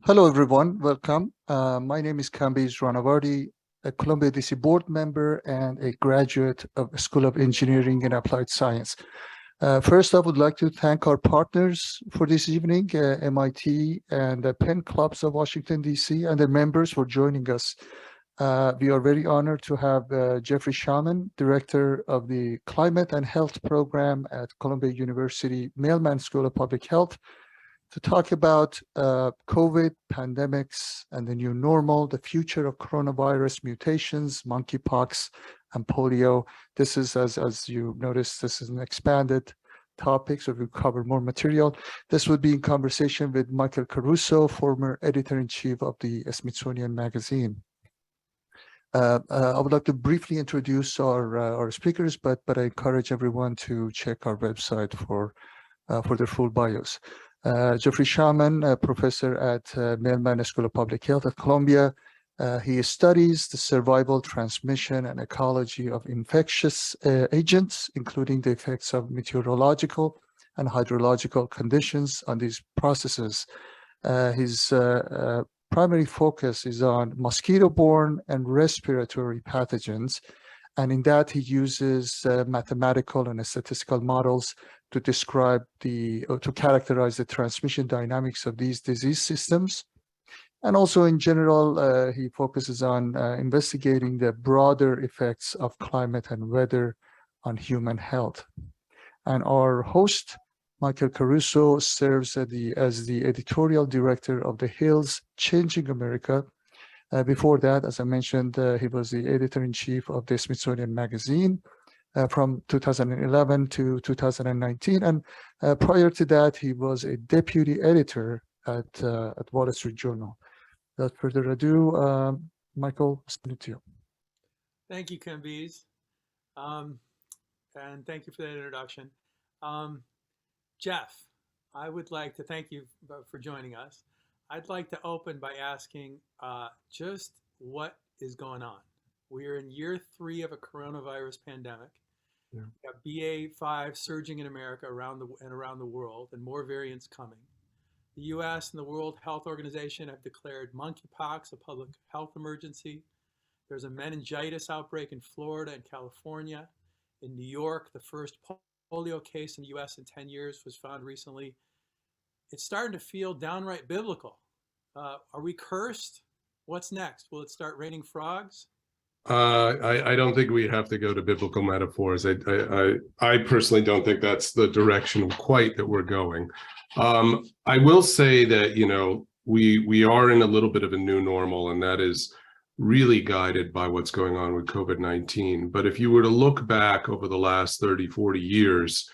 Hello, everyone. Welcome. My name is Kambiz Ranavardi, a ColumbiaDC board member and a graduate of the School of Engineering and Applied Science. First, I would like to thank our partners for this evening, MIT and the Penn Clubs of Washington, D.C., and the members for joining us. We are very honored to have Jeffrey Shaman, Director of the Climate and Health Program at Columbia University Mailman School of Public Health, to talk about COVID, pandemics, and the new normal, the future of coronavirus, mutations, monkeypox, and polio. This is, as you noticed, this is an expanded topic, so we'll cover more material. This would be in conversation with Michael Caruso, former editor-in-chief of the Smithsonian Magazine. I would like to briefly introduce our speakers, but I encourage everyone to check our website for their full bios. Jeffrey Shaman, a professor at Mailman School of Public Health at Columbia. He studies the survival, transmission, and ecology of infectious agents, including the effects of meteorological and hydrological conditions on these processes. His primary focus is on mosquito-borne and respiratory pathogens, and in that he uses mathematical and statistical models to describe to characterize the transmission dynamics of these disease systems. And also in general, he focuses on investigating the broader effects of climate and weather on human health. And our host, Michael Caruso, serves as the editorial director of The Hill's Changing America. Before that, as I mentioned, he was the editor-in-chief of the Smithsonian Magazine from 2011 to 2019. And prior to that, he was a deputy editor at Wall Street Journal. Without further ado, Michael, send it to you. Thank you, Kambiz. And thank you for that introduction. Jeff, I would like to thank you for joining us. I'd like to open by asking just what is going on. We are in year 3 of a coronavirus pandemic. Yeah. We have BA.5 surging in America around the world, and more variants coming. The U.S. and the World Health Organization have declared monkeypox a public health emergency. There's a meningitis outbreak in Florida and California. In New York, the first polio case in the U.S. in 10 years was found recently. It's starting to feel downright biblical. Are we cursed? What's next? Will it start raining frogs? I don't think we have to go to biblical metaphors. I personally don't think that's the direction quite that we're going. I will say that, you know, we are in a little bit of a new normal, and that is really guided by what's going on with COVID-19. But if you were to look back over the last 30, 40 years,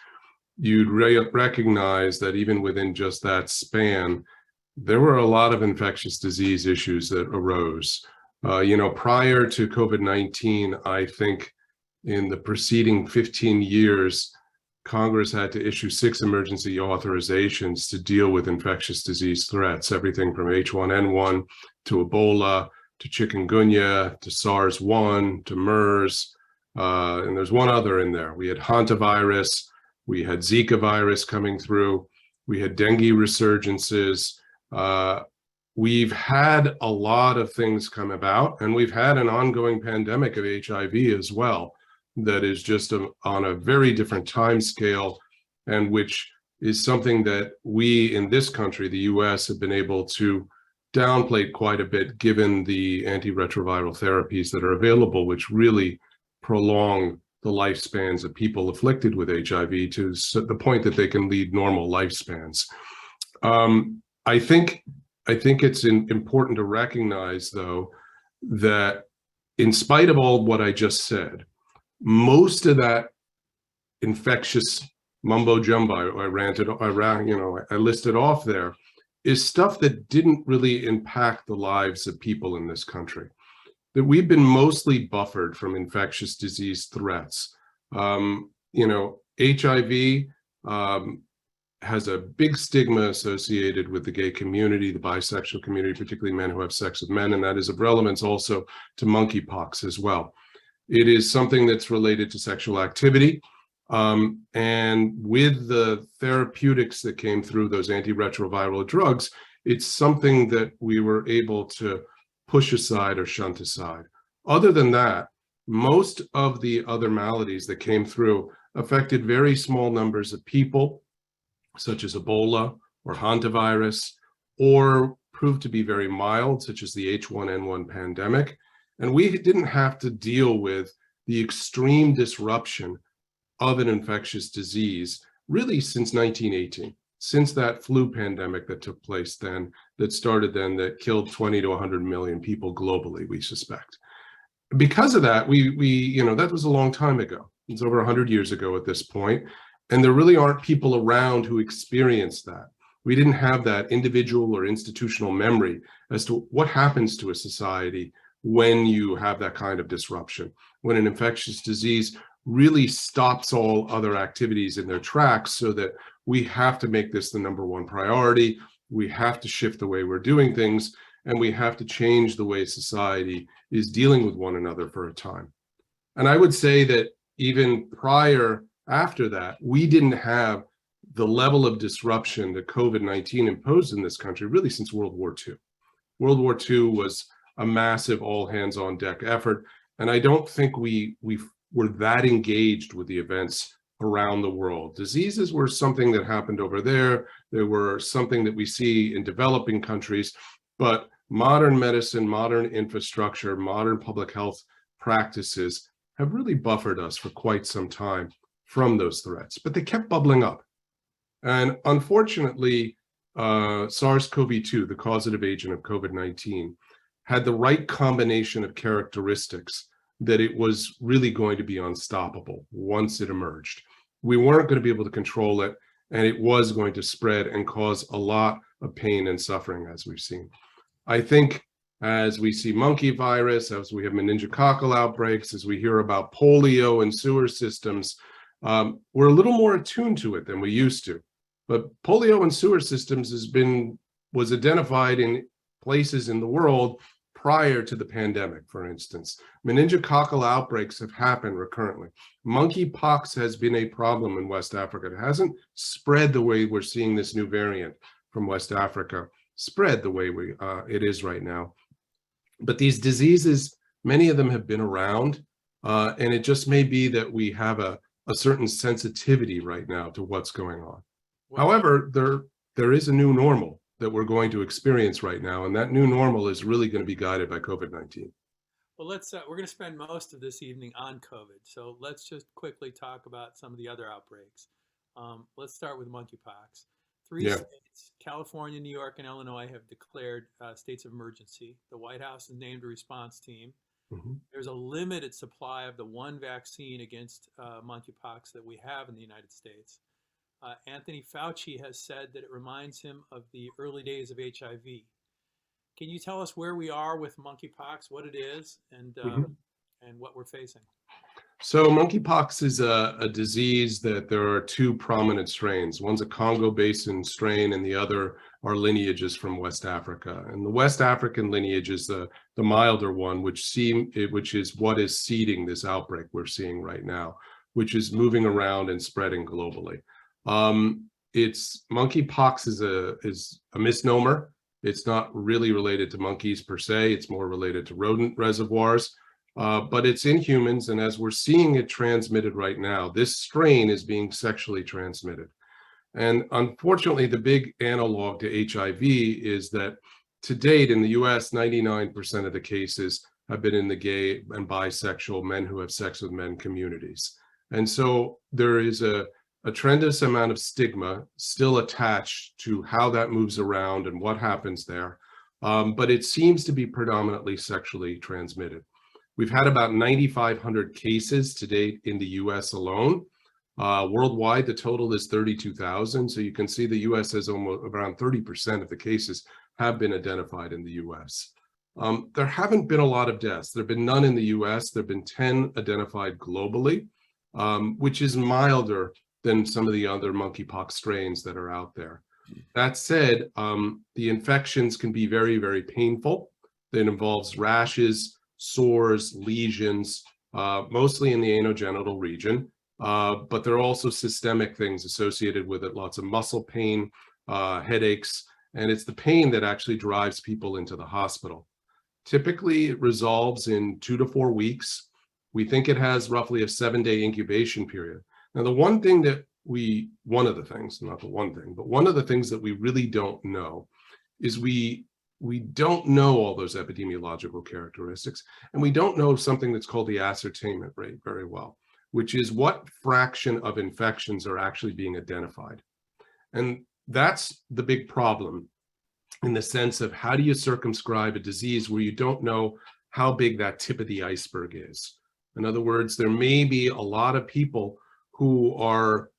you'd recognize that even within just that span, there were a lot of infectious disease issues that arose. You know, prior to COVID-19, I think in the preceding 15 years, Congress had to issue 6 emergency authorizations to deal with infectious disease threats, everything from H1N1 to Ebola, to chikungunya, to SARS-1, to MERS, and there's one other in there. We had hantavirus, we had Zika virus coming through, we had dengue resurgences. We've had a lot of things come about, and we've had an ongoing pandemic of HIV as well that is just on a very different time scale, and which is something that we in this country, the US, have been able to downplay quite a bit given the antiretroviral therapies that are available, which really prolong the lifespans of people afflicted with HIV to the point that they can lead normal lifespans. I think it's important to recognize, though, that in spite of all what I just said, most of that infectious mumbo jumbo I listed off there is stuff that didn't really impact the lives of people in this country. That we've been mostly buffered from infectious disease threats. You know, HIV has a big stigma associated with the gay community, the bisexual community, particularly men who have sex with men, and that is of relevance also to monkeypox as well. It is something that's related to sexual activity, and with the therapeutics that came through those antiretroviral drugs, it's something that we were able to push aside or shunt aside. Other than that, most of the other maladies that came through affected very small numbers of people, such as Ebola or hantavirus, or proved to be very mild, such as the H1N1 pandemic. And we didn't have to deal with the extreme disruption of an infectious disease really since 1918, since that flu pandemic that took place then, that started then, that killed 20 to 100 million people globally, we suspect. Because of that, that was a long time ago. It's over 100 years ago at this point, and there really aren't people around who experienced that. We didn't have that individual or institutional memory as to what happens to a society when you have that kind of disruption, when an infectious disease really stops all other activities in their tracks, so that we have to make this the #1 priority. We have to shift the way we're doing things, and we have to change the way society is dealing with one another for a time. And I would say that even after that, we didn't have the level of disruption that COVID-19 imposed in this country really since World War II. World War II was a massive all hands on deck effort. And I don't think we were that engaged with the events around the world. Diseases were something that happened over there. They were something that we see in developing countries, but modern medicine, modern infrastructure, modern public health practices have really buffered us for quite some time from those threats, but they kept bubbling up. And unfortunately, SARS-CoV-2, the causative agent of COVID-19, had the right combination of characteristics that it was really going to be unstoppable once it emerged. We weren't going to be able to control it, and it was going to spread and cause a lot of pain and suffering, as we've seen. I think as we see monkey virus, as we have meningococcal outbreaks, as we hear about polio and sewer systems, we're a little more attuned to it than we used to. But polio and sewer systems was identified in places in the world prior to the pandemic, for instance. Meningococcal outbreaks have happened recurrently. Monkeypox has been a problem in West Africa. It hasn't spread the way we're seeing this new variant from West Africa spread the way it is right now. But these diseases, many of them have been around, and it just may be that we have a certain sensitivity right now to what's going on. However, there is a new normal that we're going to experience right now, and that new normal is really going to be guided by COVID-19. Well, we're going to spend most of this evening on COVID, so let's just quickly talk about some of the other outbreaks. Let's start with monkeypox. Three states, California, New York, and Illinois, have declared states of emergency. The White House has named a response team. Mm-hmm. There's a limited supply of the one vaccine against monkeypox that we have in the United States. Anthony Fauci has said that it reminds him of the early days of HIV. Can you tell us where we are with monkeypox, what it is, and what we're facing? So monkeypox is a disease that there are two prominent strains. One's a Congo Basin strain, and the other are lineages from West Africa. And the West African lineage is the milder one, which is what is seeding this outbreak we're seeing right now, which is moving around and spreading globally. Monkeypox is a misnomer. It's not really related to monkeys per se. It's more related to rodent reservoirs, but it's in humans. And as we're seeing it transmitted right now, this strain is being sexually transmitted. And unfortunately, the big analog to HIV is that to date in the US, 99% of the cases have been in the gay and bisexual, men who have sex with men communities. And so there is a tremendous amount of stigma still attached to how that moves around and what happens there. But it seems to be predominantly sexually transmitted. We've had about 9,500 cases to date in the US alone. Worldwide, the total is 32,000. So you can see the US has almost around 30% of the cases have been identified in the US. There haven't been a lot of deaths. There have been none in the US. There have been 10 identified globally, which is milder than some of the other monkeypox strains that are out there. That said, the infections can be very, very painful. It involves rashes, sores, lesions, mostly in the anogenital region, but there are also systemic things associated with it, lots of muscle pain, headaches, And it's the pain that actually drives people into the hospital. Typically, it resolves in 2 to 4 weeks. We think it has roughly a 7-day incubation period. Now, one of the things that we really don't know is we don't know all those epidemiological characteristics, and we don't know something that's called the ascertainment rate very well, which is what fraction of infections are actually being identified. And that's the big problem, in the sense of how do you circumscribe a disease where you don't know how big that tip of the iceberg is. In other words, there may be a lot of people who are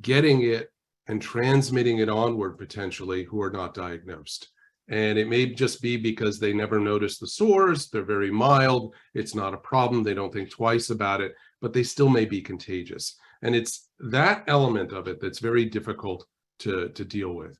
getting it and transmitting it onward potentially who are not diagnosed. And it may just be because they never noticed the sores, they're very mild, it's not a problem, they don't think twice about it, but they still may be contagious. And it's that element of it that's very difficult to deal with.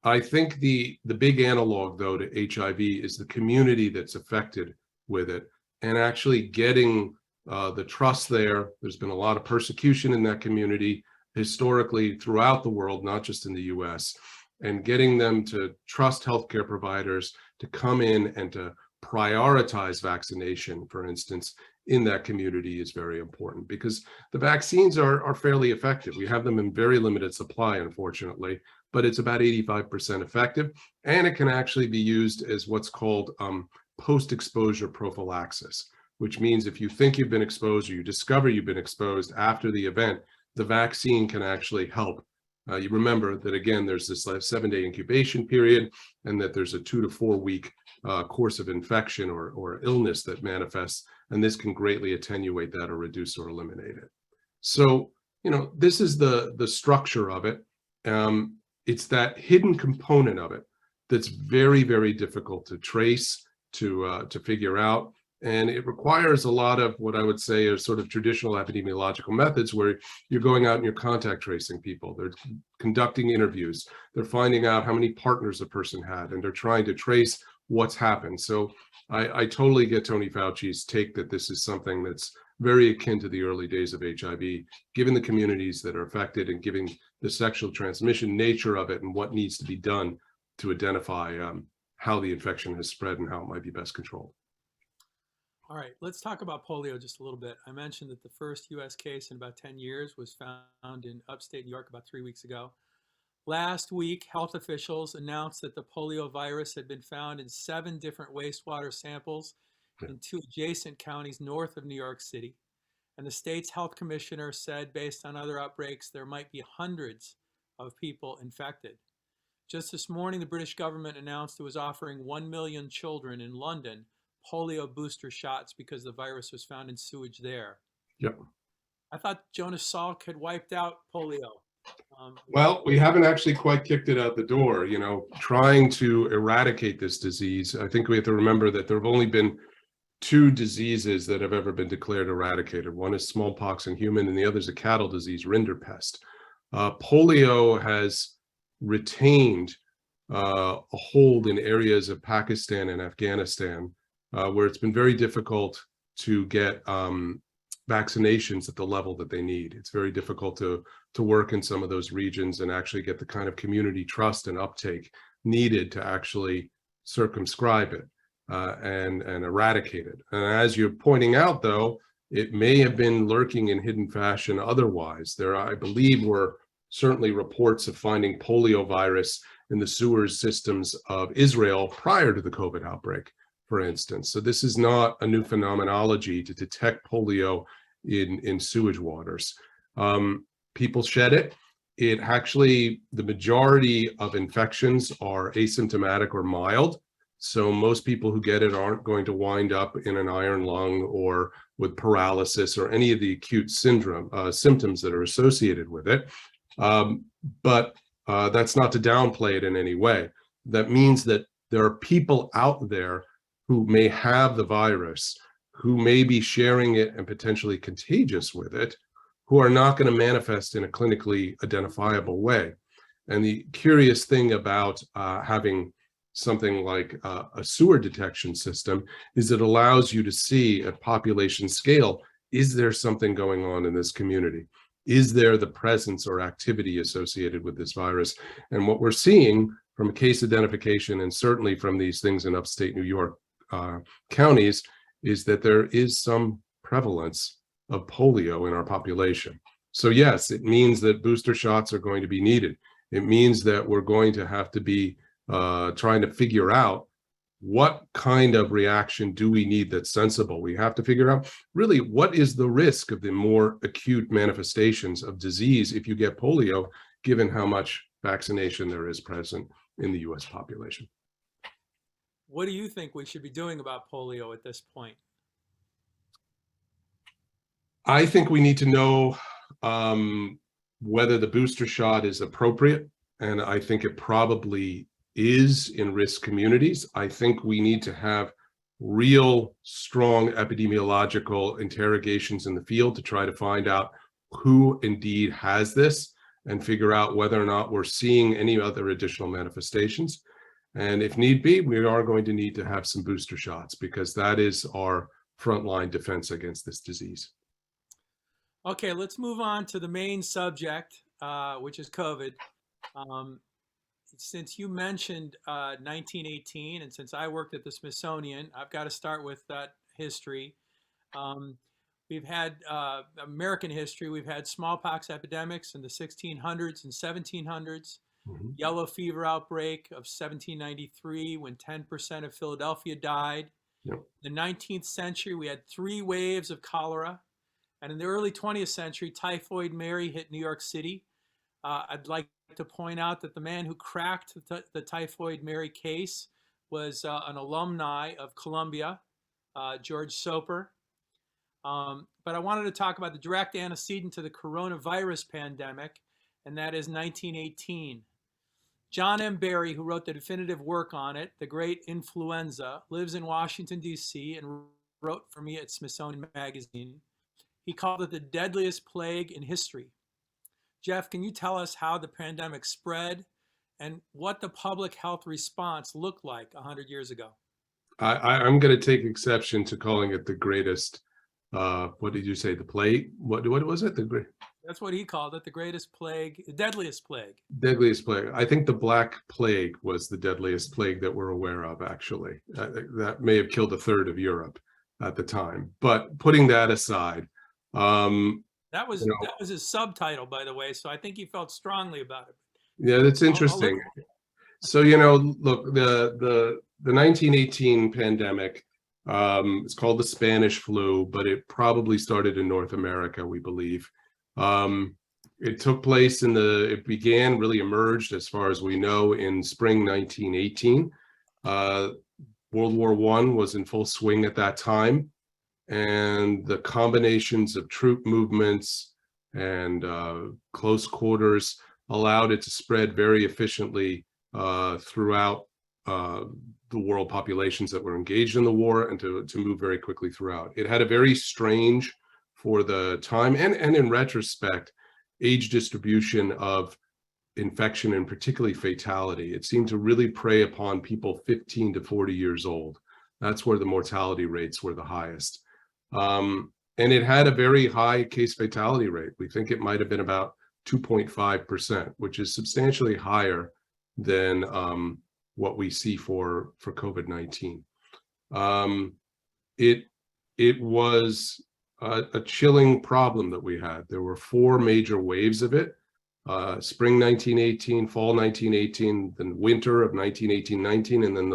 I think the big analog, though, to HIV is the community that's affected with it, and actually getting the trust there. There's been a lot of persecution in that community historically throughout the world, not just in the US, and getting them to trust healthcare providers to come in and to prioritize vaccination, for instance, in that community is very important, because the vaccines are fairly effective. We have them in very limited supply, unfortunately, but it's about 85% effective, and it can actually be used as what's called post-exposure prophylaxis, which means if you think you've been exposed or you discover you've been exposed after the event, the vaccine can actually help. You remember that, again, there's this 7-day incubation period, and that there's a 2 to 4 week course of infection or illness that manifests, and this can greatly attenuate that or reduce or eliminate it. So, this is the structure of it. It's that hidden component of it that's very, very difficult to trace, to figure out. And it requires a lot of what I would say are sort of traditional epidemiological methods, where you're going out and you're contact tracing people. They're conducting interviews. They're finding out how many partners a person had, and they're trying to trace what's happened. So I totally get Tony Fauci's take that this is something that's very akin to the early days of HIV, given the communities that are affected and given the sexual transmission nature of it and what needs to be done to identify how the infection has spread and how it might be best controlled. All right, let's talk about polio just a little bit. I mentioned that the first U.S. case in about 10 years was found in upstate New York about 3 weeks ago. Last week, health officials announced that the polio virus had been found in 7 different wastewater samples in 2 adjacent counties north of New York City. And the state's health commissioner said, based on other outbreaks, there might be hundreds of people infected. Just this morning, the British government announced it was offering 1 million children in London polio booster shots because the virus was found in sewage there. Yep. I thought Jonas Salk had wiped out polio. Well, we haven't actually quite kicked it out the door, trying to eradicate this disease. I think we have to remember that there have only been 2 diseases that have ever been declared eradicated. One is smallpox in human, and the other is a cattle disease, rinderpest. Polio has retained a hold in areas of Pakistan and Afghanistan, where it's been very difficult to get vaccinations at the level that they need. It's very difficult to work in some of those regions and actually get the kind of community trust and uptake needed to actually circumscribe it and eradicate it. And as you're pointing out, though, it may have been lurking in hidden fashion otherwise. There, I believe, were certainly reports of finding polio virus in the sewers systems of Israel prior to the COVID outbreak, for instance. So this is not a new phenomenology to detect polio in sewage waters. People shed it. It actually, the majority of infections are asymptomatic or mild. So most people who get it aren't going to wind up in an iron lung or with paralysis or any of the acute symptoms that are associated with it. But that's not to downplay it in any way. That means that there are people out there who may have the virus, who may be sharing it and potentially contagious with it, who are not going to manifest in a clinically identifiable way. And the curious thing about having something like a sewer detection system is it allows you to see at population scale, is there something going on in this community? Is there the presence or activity associated with this virus? And what we're seeing from a case identification, and certainly from these things in upstate New York counties, is that there is some prevalence of polio in our population. So yes, it means that booster shots are going to be needed. It means that we're going to have to be trying to figure out what kind of reaction do we need that's sensible. We have to figure out really what is the risk of the more acute manifestations of disease if you get polio, given how much vaccination there is present in the US population. What do you think we should be doing about polio at this point? I think we need to know whether the booster shot is appropriate, and I think it probably is in risk communities. I think we need to have real strong epidemiological interrogations in the field to try to find out who indeed has this and figure out whether or not we're seeing any other additional manifestations. And if need be, we are going to need to have some booster shots, because that is our frontline defense against this disease. Okay, let's move on to the main subject, which is COVID. Since you mentioned 1918, and since I worked at the Smithsonian, I've got to start with that history. We've had American history. We've had smallpox epidemics in the 1600s and 1700s, yellow fever outbreak of 1793 when 10% of Philadelphia died. Yep. In the 19th century, we had 3 waves of cholera. And in the early 20th century, Typhoid Mary hit New York City. I'd like to point out that the man who cracked the Typhoid Mary case was an alumni of Columbia, George Soper. But I wanted to talk about the direct antecedent to the coronavirus pandemic, and that is 1918. John M. Barry, who wrote the definitive work on it, The Great Influenza, lives in Washington, D.C., and wrote for me at Smithsonian Magazine. He called it the deadliest plague in history. Jeff, can you tell us how the pandemic spread and what the public health response looked like 100 years ago? I'm going to take exception to calling it the greatest. What did you say? The plague? What was it? That's what he called it, the greatest plague, the deadliest plague. Deadliest plague. I think the Black Plague was the deadliest plague that we're aware of, actually. That may have killed a third of Europe at the time. But putting that aside, that was his subtitle, by the way, so I think he felt strongly about it. Yeah, that's interesting. So, look, the 1918 pandemic, it's called the Spanish flu, but it probably started in North America, we believe. It took place it began, really emerged, as far as we know, in spring 1918. World War I was in full swing at that time. And the combinations of troop movements and close quarters allowed it to spread very efficiently throughout the world populations that were engaged in the war, and to move very quickly throughout. It had a very strange, for the time, and in retrospect, age distribution of infection and particularly fatality. It seemed to really prey upon people 15 to 40 years old. That's where the mortality rates were the highest. And it had a very high case fatality rate. We think it might have been about 2.5%, which is substantially higher than what we see for COVID-19. It was a chilling problem that we had. There were 4 major waves of it: spring 1918, fall 1918, then winter of 1918-19, and then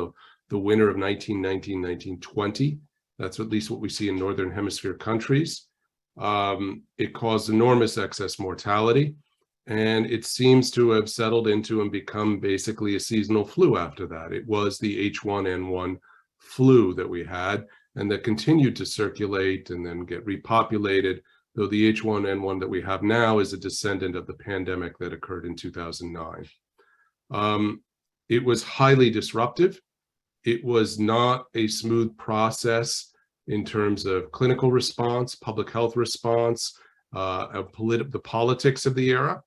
the winter of 1919-1920. That's at least what we see in Northern Hemisphere countries. It caused enormous excess mortality, and it seems to have settled into and become basically a seasonal flu after that. It was the H1N1 flu that we had, and that continued to circulate and then get repopulated, though the H1N1 that we have now is a descendant of the pandemic that occurred in 2009. It was highly disruptive. It was not a smooth process in terms of clinical response, public health response, the politics of the era.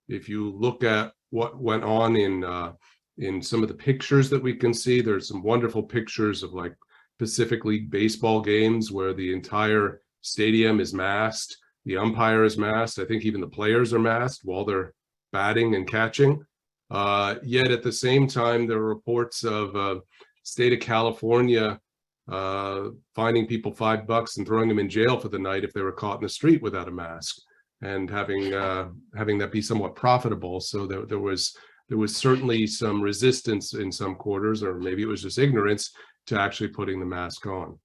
If you look at what went on in some of the pictures that we can see, there's some wonderful pictures of like Pacific League baseball games where the entire stadium is masked, the umpire is masked. I think even the players are masked while they're batting and catching. Yet at the same time, there were reports of state of California fining people $5 and throwing them in jail for the night if they were caught in the street without a mask, and having that be somewhat profitable. So there was certainly some resistance in some quarters, or maybe it was just ignorance, to actually putting the mask on.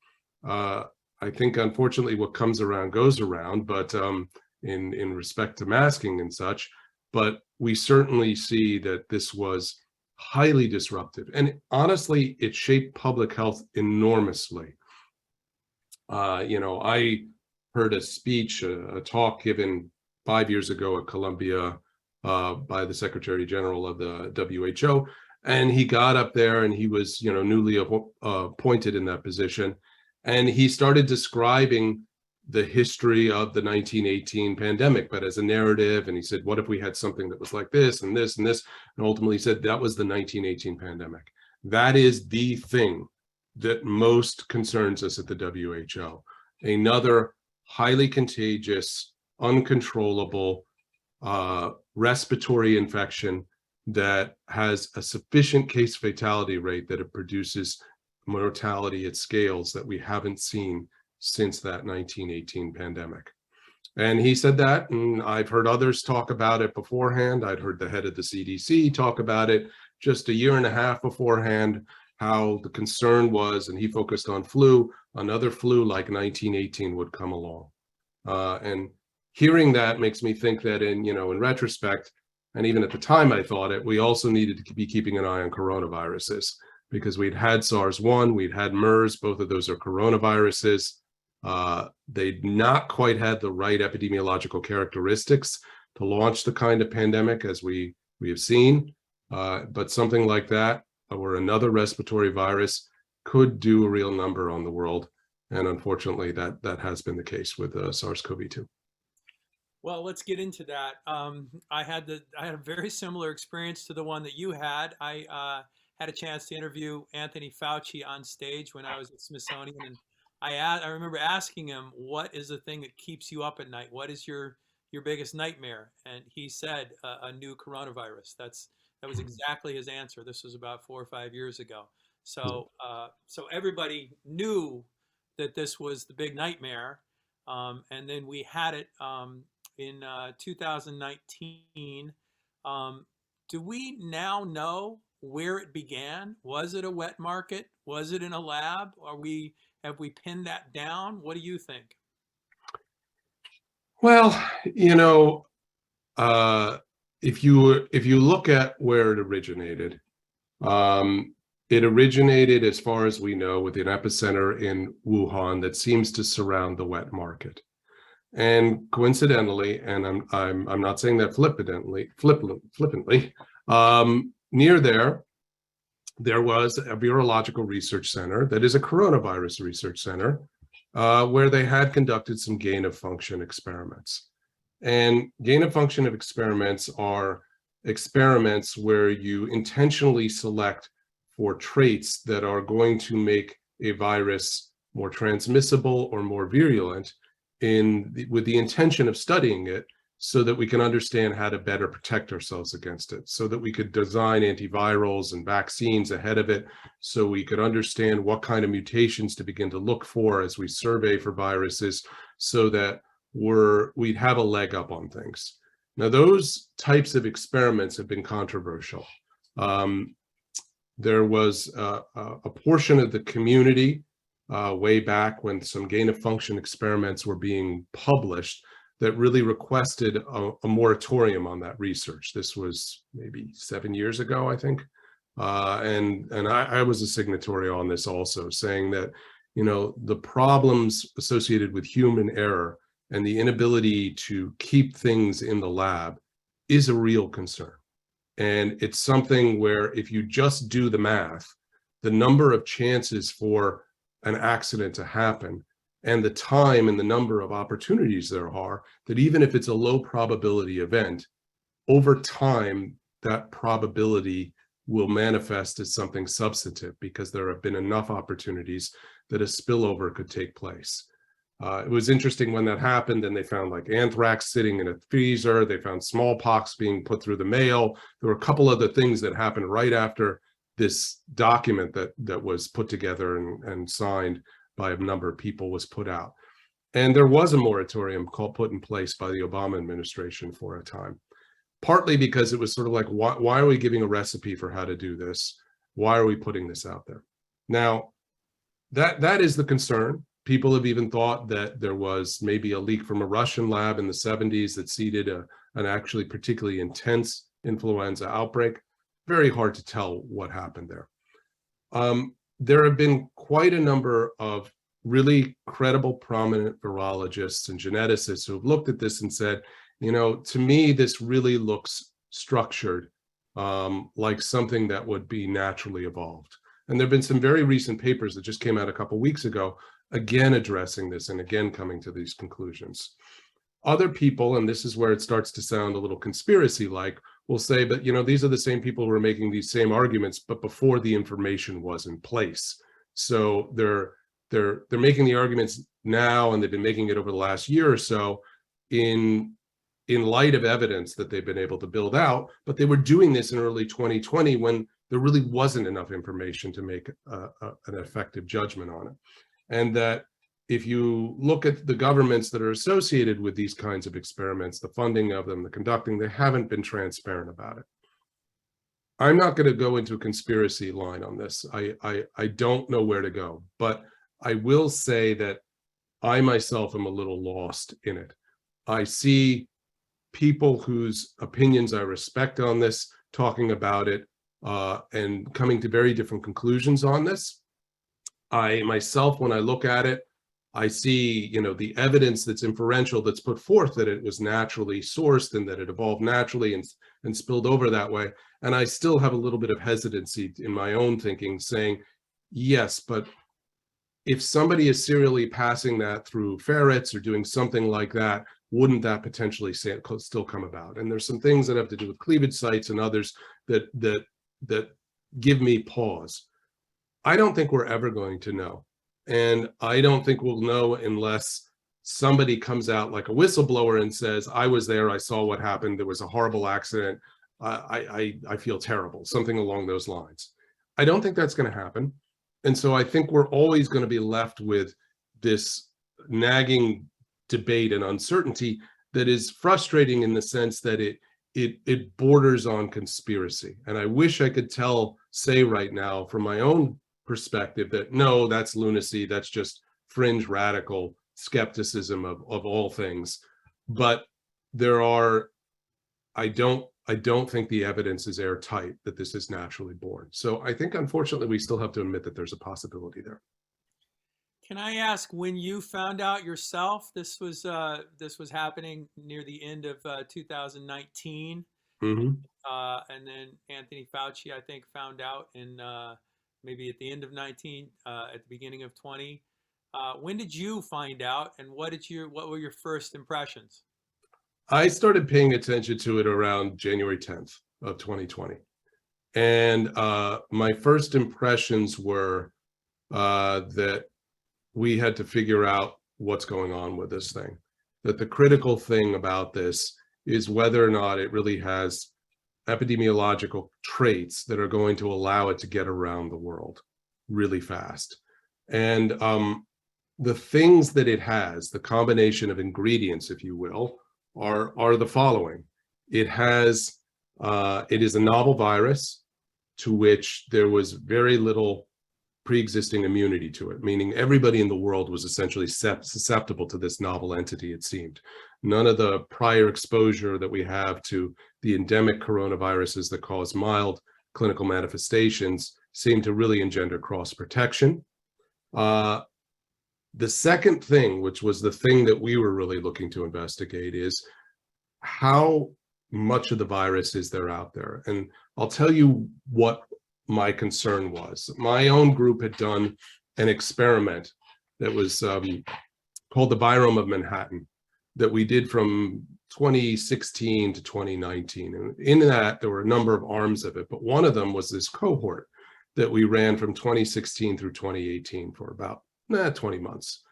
I think, unfortunately, what comes around goes around, but in respect to masking and such, but we certainly see that this was highly disruptive. And honestly, it shaped public health enormously. I heard a speech, a talk given 5 years ago at Columbia by the Secretary General of the WHO. And he got up there, and he was, newly appointed in that position. And he started describing the history of the 1918 pandemic, but as a narrative. And he said, what if we had something that was like this and this and this? And ultimately said that was the 1918 pandemic. That is the thing that most concerns us at the WHO. Another highly contagious, uncontrollable respiratory infection that has a sufficient case fatality rate that it produces mortality at scales that we haven't seen since that 1918 pandemic. And he said that, and I've heard others talk about it beforehand. I'd heard the head of the CDC talk about it just a year and a half beforehand, how the concern was, and he focused on flu, another flu like 1918 would come along. And hearing that makes me think that in retrospect, and even at the time I thought it, we also needed to be keeping an eye on coronaviruses, because we'd had SARS-1, we'd had MERS, both of those are coronaviruses. They'd not quite had the right epidemiological characteristics to launch the kind of pandemic as we have seen, but something like that, or another respiratory virus, could do a real number on the world. And unfortunately, that has been the case with SARS-CoV-2. Well, let's get into that. I had a very similar experience to the one that you had. I had a chance to interview Anthony Fauci on stage when I was at Smithsonian, and I remember asking him, what is the thing that keeps you up at night? What is your biggest nightmare? And he said, a new coronavirus. That was exactly his answer. This was about 4 or 5 years ago. So everybody knew that this was the big nightmare. And then we had it in 2019. Do we now know where it began? Was it a wet market? Was it in a lab? Have we pinned that down? What do you think? Well, if you look at where it originated, as far as we know, with an epicenter in Wuhan that seems to surround the wet market. And coincidentally, and I'm not saying that flippantly, near there was a virological research center that is a coronavirus research center, where they had conducted some gain-of-function experiments. And gain-of-function experiments are experiments where you intentionally select for traits that are going to make a virus more transmissible or more virulent, with the intention of studying it so that we can understand how to better protect ourselves against it, so that we could design antivirals and vaccines ahead of it, so we could understand what kind of mutations to begin to look for as we survey for viruses, so that we'd have a leg up on things. Now, those types of experiments have been controversial. There was a portion of the community way back when some gain-of-function experiments were being published that really requested a moratorium on that research. This was maybe 7 years ago, I think. And I was a signatory on this also, saying that, the problems associated with human error and the inability to keep things in the lab is a real concern. And it's something where if you just do the math, the number of chances for an accident to happen and the time and the number of opportunities there are, that even if it's a low probability event, over time, that probability will manifest as something substantive, because there have been enough opportunities that a spillover could take place. It was interesting when that happened, and they found like anthrax sitting in a freezer. They found smallpox being put through the mail. There were a couple other things that happened right after this document that was put together and signed by a number of people was put out. And there was a moratorium put in place by the Obama administration for a time, partly because it was sort of like, why are we giving a recipe for how to do this? Why are we putting this out there? Now, that is the concern. People have even thought that there was maybe a leak from a Russian lab in the 70s that seeded an actually particularly intense influenza outbreak. Very hard to tell what happened there. There have been quite a number of really credible, prominent virologists and geneticists who have looked at this and said, to me, this really looks structured, like something that would be naturally evolved. And there have been some very recent papers that just came out a couple of weeks ago, again addressing this and again coming to these conclusions. Other people, and this is where it starts to sound a little conspiracy-like, will say, but these are the same people who are making these same arguments, but before the information was in place. So they're making the arguments now, and they've been making it over the last year or so in light of evidence that they've been able to build out, but they were doing this in early 2020 when there really wasn't enough information to make an effective judgment on it. And that if you look at the governments that are associated with these kinds of experiments, the funding of them, the conducting, they haven't been transparent about it. I'm not going to go into a conspiracy line on this. I don't know where to go, but I will say that I myself am a little lost in it. I see people whose opinions I respect on this talking about it and coming to very different conclusions on this. I myself, when I look at it, I see, the evidence that's inferential that's put forth that it was naturally sourced and that it evolved naturally and spilled over that way. And I still have a little bit of hesitancy in my own thinking saying, yes, but if somebody is serially passing that through ferrets or doing something like that, wouldn't that potentially still come about? And there's some things that have to do with cleavage sites and others that give me pause. I don't think we're ever going to know. And I don't think we'll know unless somebody comes out like a whistleblower and says, I was there, I saw what happened, there was a horrible accident, I feel terrible, something along those lines. I don't think that's going to happen. And so I think we're always going to be left with this nagging debate and uncertainty that is frustrating in the sense that it borders on conspiracy. And I wish I could say right now from my own perspective that no, that's lunacy, that's just fringe radical skepticism of all things. But I don't think the evidence is airtight that this is naturally born. So I think, unfortunately, we still have to admit that there's a possibility there. Can I ask, when you found out yourself this was happening near the end of 2019, and then Anthony Fauci, I think, found out in maybe at the end of 19, at the beginning of 20. When did you find out, and what were your first impressions? I started paying attention to it around January 10th of 2020. And my first impressions were that we had to figure out what's going on with this thing. That the critical thing about this is whether or not it really has epidemiological traits that are going to allow it to get around the world really fast. And the things that it has, the combination of ingredients, if you will, are the following. It is a novel virus to which there was very little pre-existing immunity to it, meaning everybody in the world was essentially susceptible to this novel entity, it seemed. None of the prior exposure that we have to the endemic coronaviruses that cause mild clinical manifestations seem to really engender cross-protection. The second thing, which was the thing that we were really looking to investigate, is how much of the virus is there out there? And I'll tell you what my concern was. My own group had done an experiment that was called the Virome of Manhattan that we did from 2016 to 2019. And in that, there were a number of arms of it, but one of them was this cohort that we ran from 2016 through 2018 for about 20 months.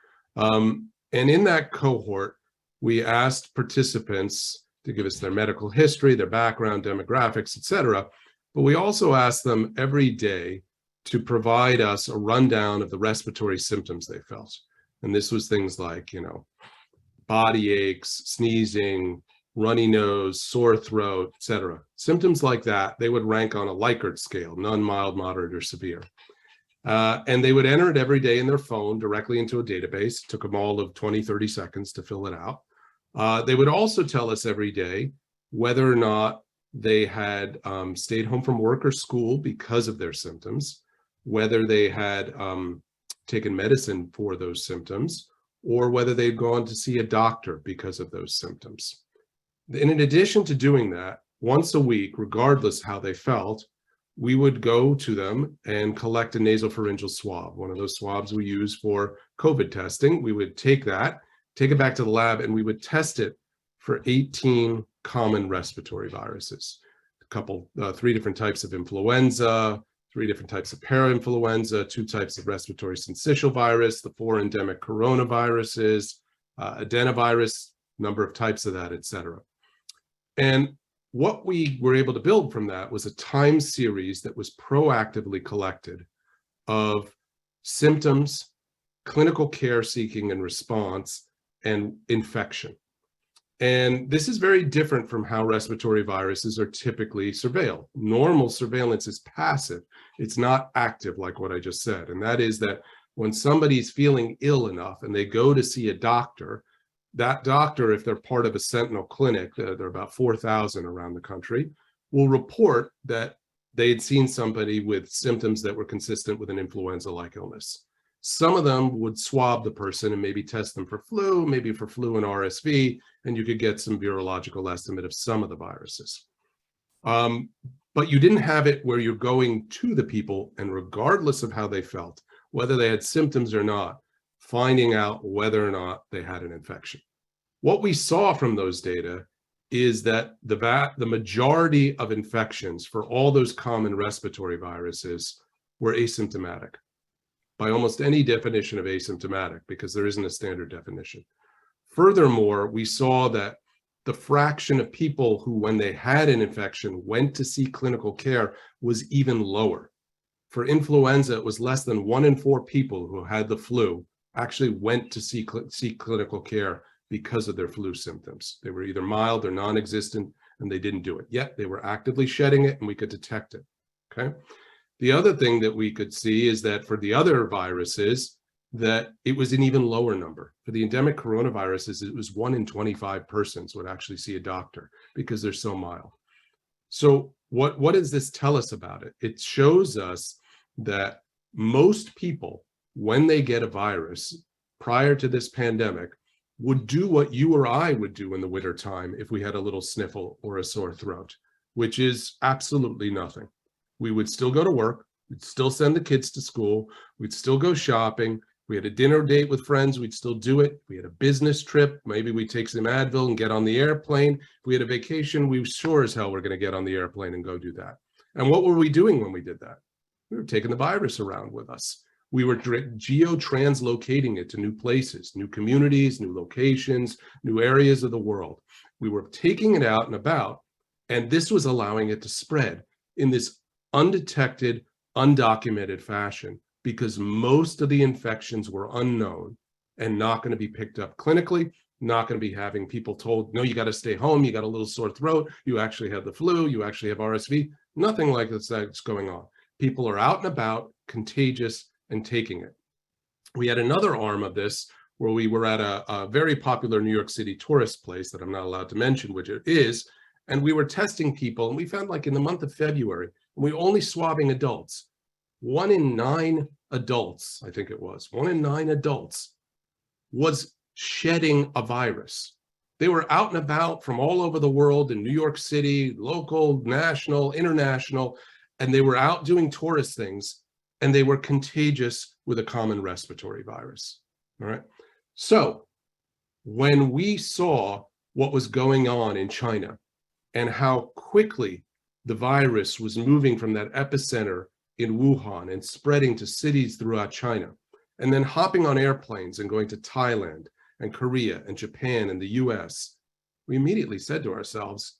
And in that cohort, we asked participants to give us their medical history, their background, demographics, et cetera. But we also asked them every day to provide us a rundown of the respiratory symptoms they felt. And this was things like, body aches, sneezing, runny nose, sore throat, et cetera. Symptoms like that, they would rank on a Likert scale, none, mild, moderate, or severe. And they would enter it every day in their phone directly into a database. It took them all of 20, 30 seconds to fill it out. They would also tell us every day whether or not they had stayed home from work or school because of their symptoms, whether they had taken medicine for those symptoms, or whether they'd gone to see a doctor because of those symptoms. And in addition to doing that, once a week, regardless how they felt, we would go to them and collect a nasopharyngeal swab, one of those swabs we use for COVID testing. We would take that, take it back to the lab, and we would test it for 18 common respiratory viruses. Three different types of influenza, 3 different types of parainfluenza, 2 types of respiratory syncytial virus, the 4 endemic coronaviruses, adenovirus, number of types of that, et cetera. And what we were able to build from that was a time series that was proactively collected of symptoms, clinical care seeking and response, and infection. And this is very different from how respiratory viruses are typically surveilled. Normal surveillance is passive. It's not active, like what I just said. And that is that when somebody's feeling ill enough and they go to see a doctor, that doctor, if they're part of a sentinel clinic, there are about 4,000 around the country, will report that they had seen somebody with symptoms that were consistent with an influenza-like illness. Some of them would swab the person and maybe test them for flu, maybe for flu and RSV, and you could get some virological estimate of some of the viruses. But you didn't have it where you're going to the people and regardless of how they felt, whether they had symptoms or not, finding out whether or not they had an infection. What we saw from those data is that the majority of infections for all those common respiratory viruses were asymptomatic, by almost any definition of asymptomatic, because there isn't a standard definition. Furthermore, we saw that the fraction of people who, when they had an infection, went to see clinical care was even lower. For influenza, it was less than 1 in 4 people who had the flu actually went to see clinical care because of their flu symptoms. They were either mild or non-existent, and they didn't do it. Yet they were actively shedding it, and we could detect it, okay? The other thing that we could see is that for the other viruses, that it was an even lower number. For the endemic coronaviruses, it was 1 in 25 persons would actually see a doctor because they're so mild. So what does this tell us about it? It shows us that most people, when they get a virus prior to this pandemic, would do what you or I would do in the wintertime if we had a little sniffle or a sore throat, which is absolutely nothing. We would still go to work, we'd still send the kids to school, we'd still go shopping. We had a dinner date with friends, we'd still do it. We had a business trip, maybe we'd take some Advil and get on the airplane. If we had a vacation, we sure as hell were going to get on the airplane and go do that. And what were we doing when we did that? We were taking the virus around with us. We were geo-translocating it to new places, new communities, new locations, new areas of the world. We were taking it out and about, and this was allowing it to spread in this undetected, undocumented fashion, because most of the infections were unknown and not going to be picked up clinically, not going to be having people told, no, you got to stay home, you got a little sore throat, you actually have the flu, you actually have RSV, nothing like that's going on. People are out and about, contagious, and taking it. We had another arm of this where we were at a very popular New York City tourist place that I'm not allowed to mention, which it is, and we were testing people, and we found, like, in the month of February, we were only swabbing adults. 1 in 9 adults, I think it was, 1 in 9 adults was shedding a virus. They were out and about from all over the world in New York City, local, national, international, and they were out doing tourist things, and they were contagious with a common respiratory virus, all right? So when we saw what was going on in China and how quickly the virus was moving from that epicenter in Wuhan and spreading to cities throughout China, and then hopping on airplanes and going to Thailand and Korea and Japan and the US, we immediately said to ourselves,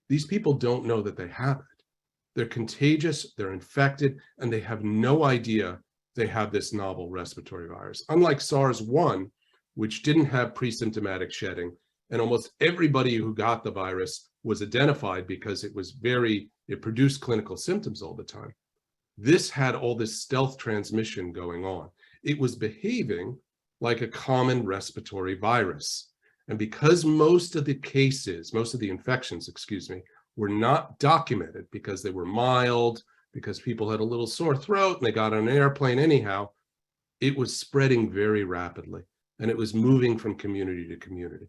these people don't know that they have it. They're contagious, they're infected, and they have no idea they have this novel respiratory virus. Unlike SARS-1, which didn't have pre-symptomatic shedding, and almost everybody who got the virus was identified because it produced clinical symptoms all the time. This had all this stealth transmission going on. It was behaving like a common respiratory virus. And because most of the infections, were not documented because they were mild, because people had a little sore throat and they got on an airplane anyhow, it was spreading very rapidly and it was moving from community to community.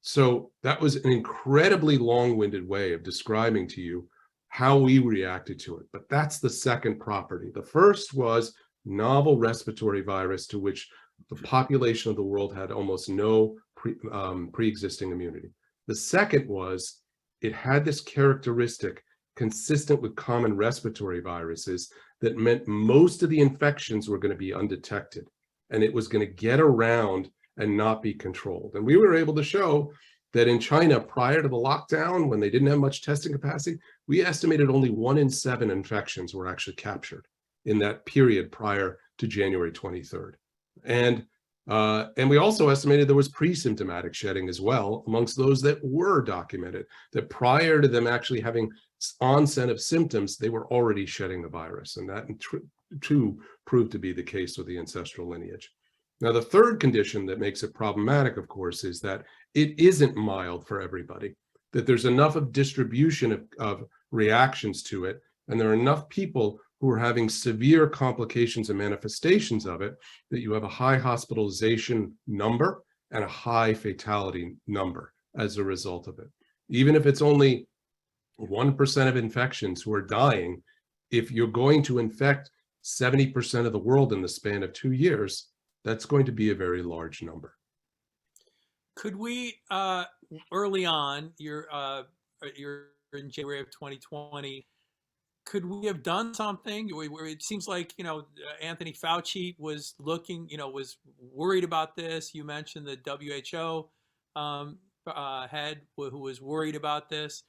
So that was an incredibly long-winded way of describing to you how we reacted to it. But that's the second property. The first was novel respiratory virus to which the population of the world had almost no pre-existing immunity. The second was it had this characteristic consistent with common respiratory viruses that meant most of the infections were going to be undetected and it was going to get around and not be controlled. And we were able to show that in China, prior to the lockdown, when they didn't have much testing capacity, we estimated only 1 in 7 infections were actually captured in that period prior to January 23rd. And we also estimated there was pre-symptomatic shedding as well amongst those that were documented, that prior to them actually having onset of symptoms, they were already shedding the virus. And that too proved to be the case with the ancestral lineage. Now, the third condition that makes it problematic, of course, is that it isn't mild for everybody, that there's enough of distribution of reactions to it, and there are enough people who are having severe complications and manifestations of it that you have a high hospitalization number and a high fatality number as a result of it. Even if it's only 1% of infections who are dying, if you're going to infect 70% of the world in the span of 2 years, that's going to be a very large number. Could we, early on, you're in January of 2020, could we have done something where it seems like, Anthony Fauci was looking, was worried about this. You mentioned the WHO head who was worried about this.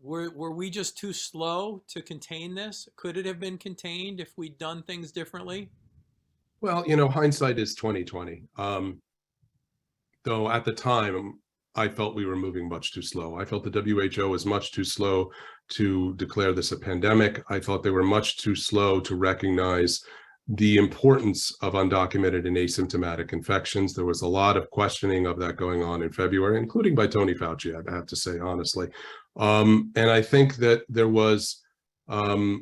Were we just too slow to contain this? Could it have been contained if we'd done things differently? Well, hindsight is 2020. Though at the time, I felt we were moving much too slow. I felt the WHO was much too slow to declare this a pandemic. I thought they were much too slow to recognize the importance of undocumented and asymptomatic infections. There was a lot of questioning of that going on in February, including by Tony Fauci, I have to say, honestly. And I think that there was a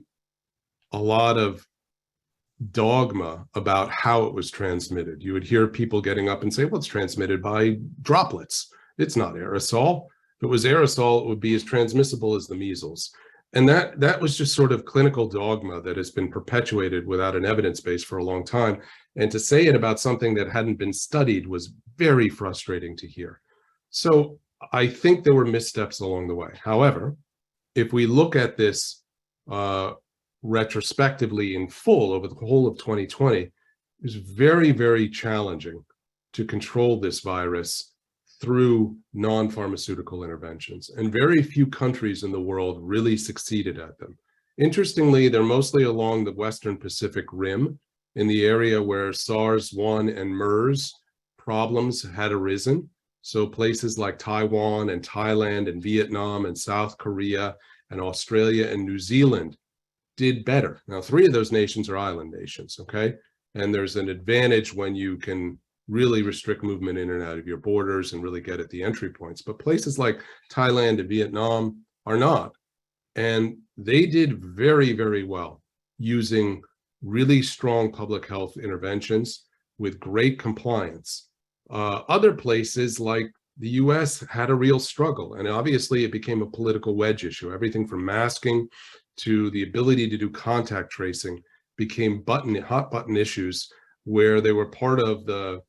lot of dogma about how it was transmitted. You would hear people getting up and say, well, it's transmitted by droplets. It's not aerosol. If it was aerosol, it would be as transmissible as the measles. And that was just sort of clinical dogma that has been perpetuated without an evidence base for a long time. And to say it about something that hadn't been studied was very frustrating to hear. So I think there were missteps along the way. However, if we look at this retrospectively in full over the whole of 2020, it was very, very challenging to control this virus through non-pharmaceutical interventions. And very few countries in the world really succeeded at them. Interestingly, they're mostly along the Western Pacific Rim, in the area where SARS-1 and MERS problems had arisen. So places like Taiwan and Thailand and Vietnam and South Korea and Australia and New Zealand did better. Now, 3 of those nations are island nations, okay? And there's an advantage when you can really restrict movement in and out of your borders and really get at the entry points. But places like Thailand and Vietnam are not. And they did very, very well using really strong public health interventions with great compliance. Other places like the US had a real struggle. And obviously it became a political wedge issue. Everything from masking to the ability to do contact tracing became hot button issues where they were part of the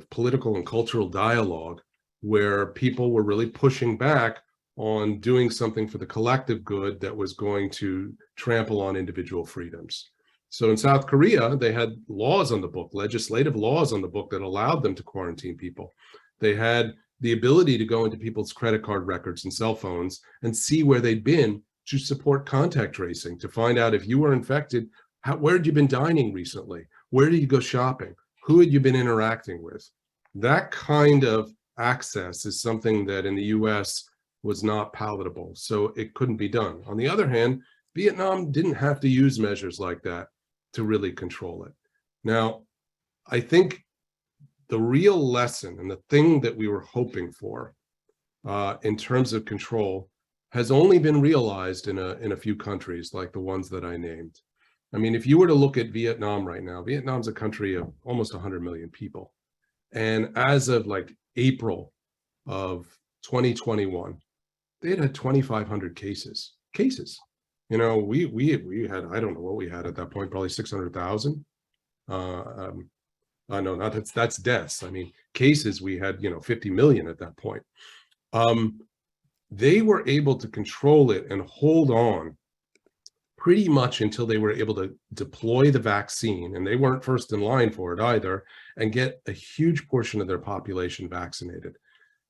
political and cultural dialogue, where people were really pushing back on doing something for the collective good that was going to trample on individual freedoms. So in South Korea, they had laws on the book, legislative laws on the book that allowed them to quarantine people. They had the ability to go into people's credit card records and cell phones and see where they'd been to support contact tracing, to find out if you were infected, where had you been dining recently? Where did you go shopping? Who had you been interacting with? That kind of access is something that in the US was not palatable, so it couldn't be done. On the other hand, Vietnam didn't have to use measures like that to really control it. Now, I think the real lesson and the thing that we were hoping for in terms of control has only been realized in a few countries like the ones that I named. I mean, if you were to look at Vietnam right now, Vietnam's a country of almost 100 million people. And as of like April of 2021, they had 2,500 cases. You know, we had, I don't know what we had at that point, probably 600,000. No, not that's deaths. I mean, cases, we had, 50 million at that point. They were able to control it and hold on pretty much until they were able to deploy the vaccine, and they weren't first in line for it either, and get a huge portion of their population vaccinated.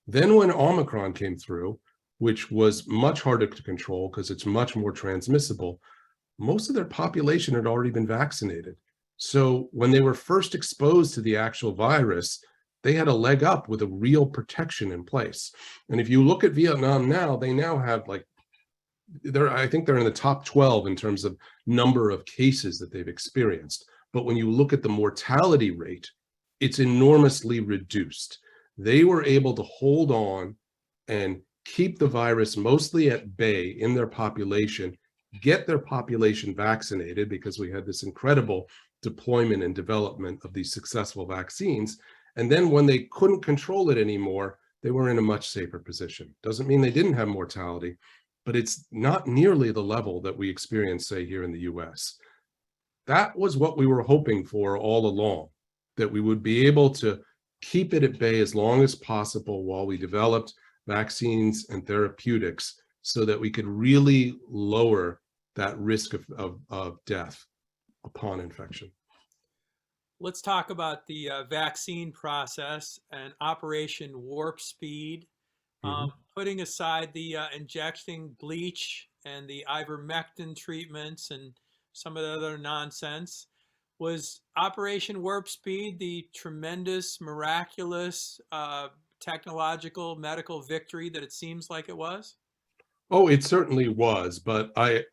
Then when Omicron came through, which was much harder to control because it's much more transmissible, most of their population had already been vaccinated. So when they were first exposed to the actual virus, they had a leg up with a real protection in place. And if you look at Vietnam now, they now have I think they're in the top 12 in terms of number of cases that they've experienced. But when you look at the mortality rate, it's enormously reduced. They were able to hold on and keep the virus mostly at bay in their population, get their population vaccinated because we had this incredible deployment and development of these successful vaccines. And then when they couldn't control it anymore, they were in a much safer position. Doesn't mean they didn't have mortality, but it's not nearly the level that we experience, say, here in the US. That was what we were hoping for all along, that we would be able to keep it at bay as long as possible while we developed vaccines and therapeutics so that we could really lower that risk of death upon infection. Let's talk about the vaccine process and Operation Warp Speed. Putting aside the injecting bleach and the ivermectin treatments and some of the other nonsense, was Operation Warp Speed the tremendous, miraculous, technological, medical victory that it seems like it was? Oh, it certainly was, but I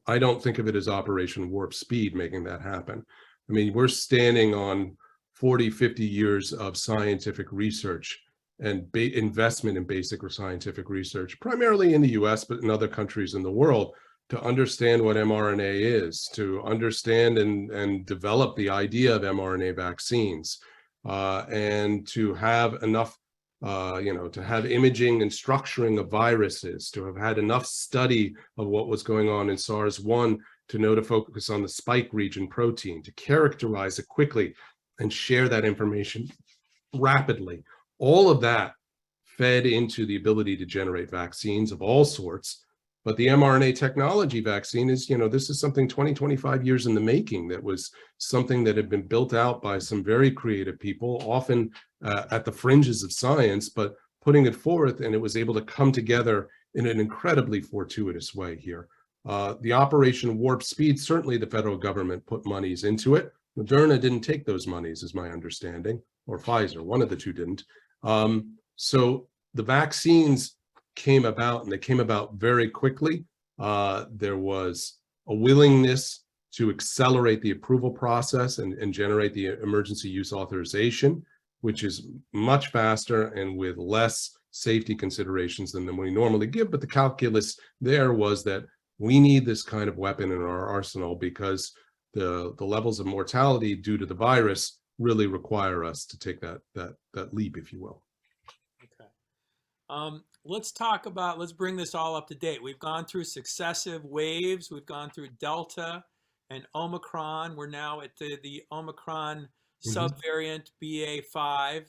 don't think of it as Operation Warp Speed making that happen. I mean, we're standing on 40, 50 years of scientific research and investment in basic scientific research, primarily in the US, but in other countries in the world, to understand what mRNA is, to understand and develop the idea of mRNA vaccines, and to have enough, to have imaging and structuring of viruses, to have had enough study of what was going on in SARS-1 to know to focus on the spike region protein, to characterize it quickly and share that information rapidly. All of that fed into the ability to generate vaccines of all sorts. But the mRNA technology vaccine is, this is something 20, 25 years in the making. That was something that had been built out by some very creative people, often at the fringes of science, but putting it forth, and it was able to come together in an incredibly fortuitous way here. The Operation Warp Speed, certainly the federal government put monies into it. Moderna didn't take those monies, is my understanding, or Pfizer, one of the two didn't. So the vaccines came about, and they came about very quickly. There was a willingness to accelerate the approval process and generate the emergency use authorization, which is much faster and with less safety considerations than we normally give. But the calculus there was that we need this kind of weapon in our arsenal because the levels of mortality due to the virus really require us to take that leap, if you will. Okay. Let's bring this all up to date. We've gone through successive waves. We've gone through Delta and Omicron. We're now at the Omicron subvariant BA.5,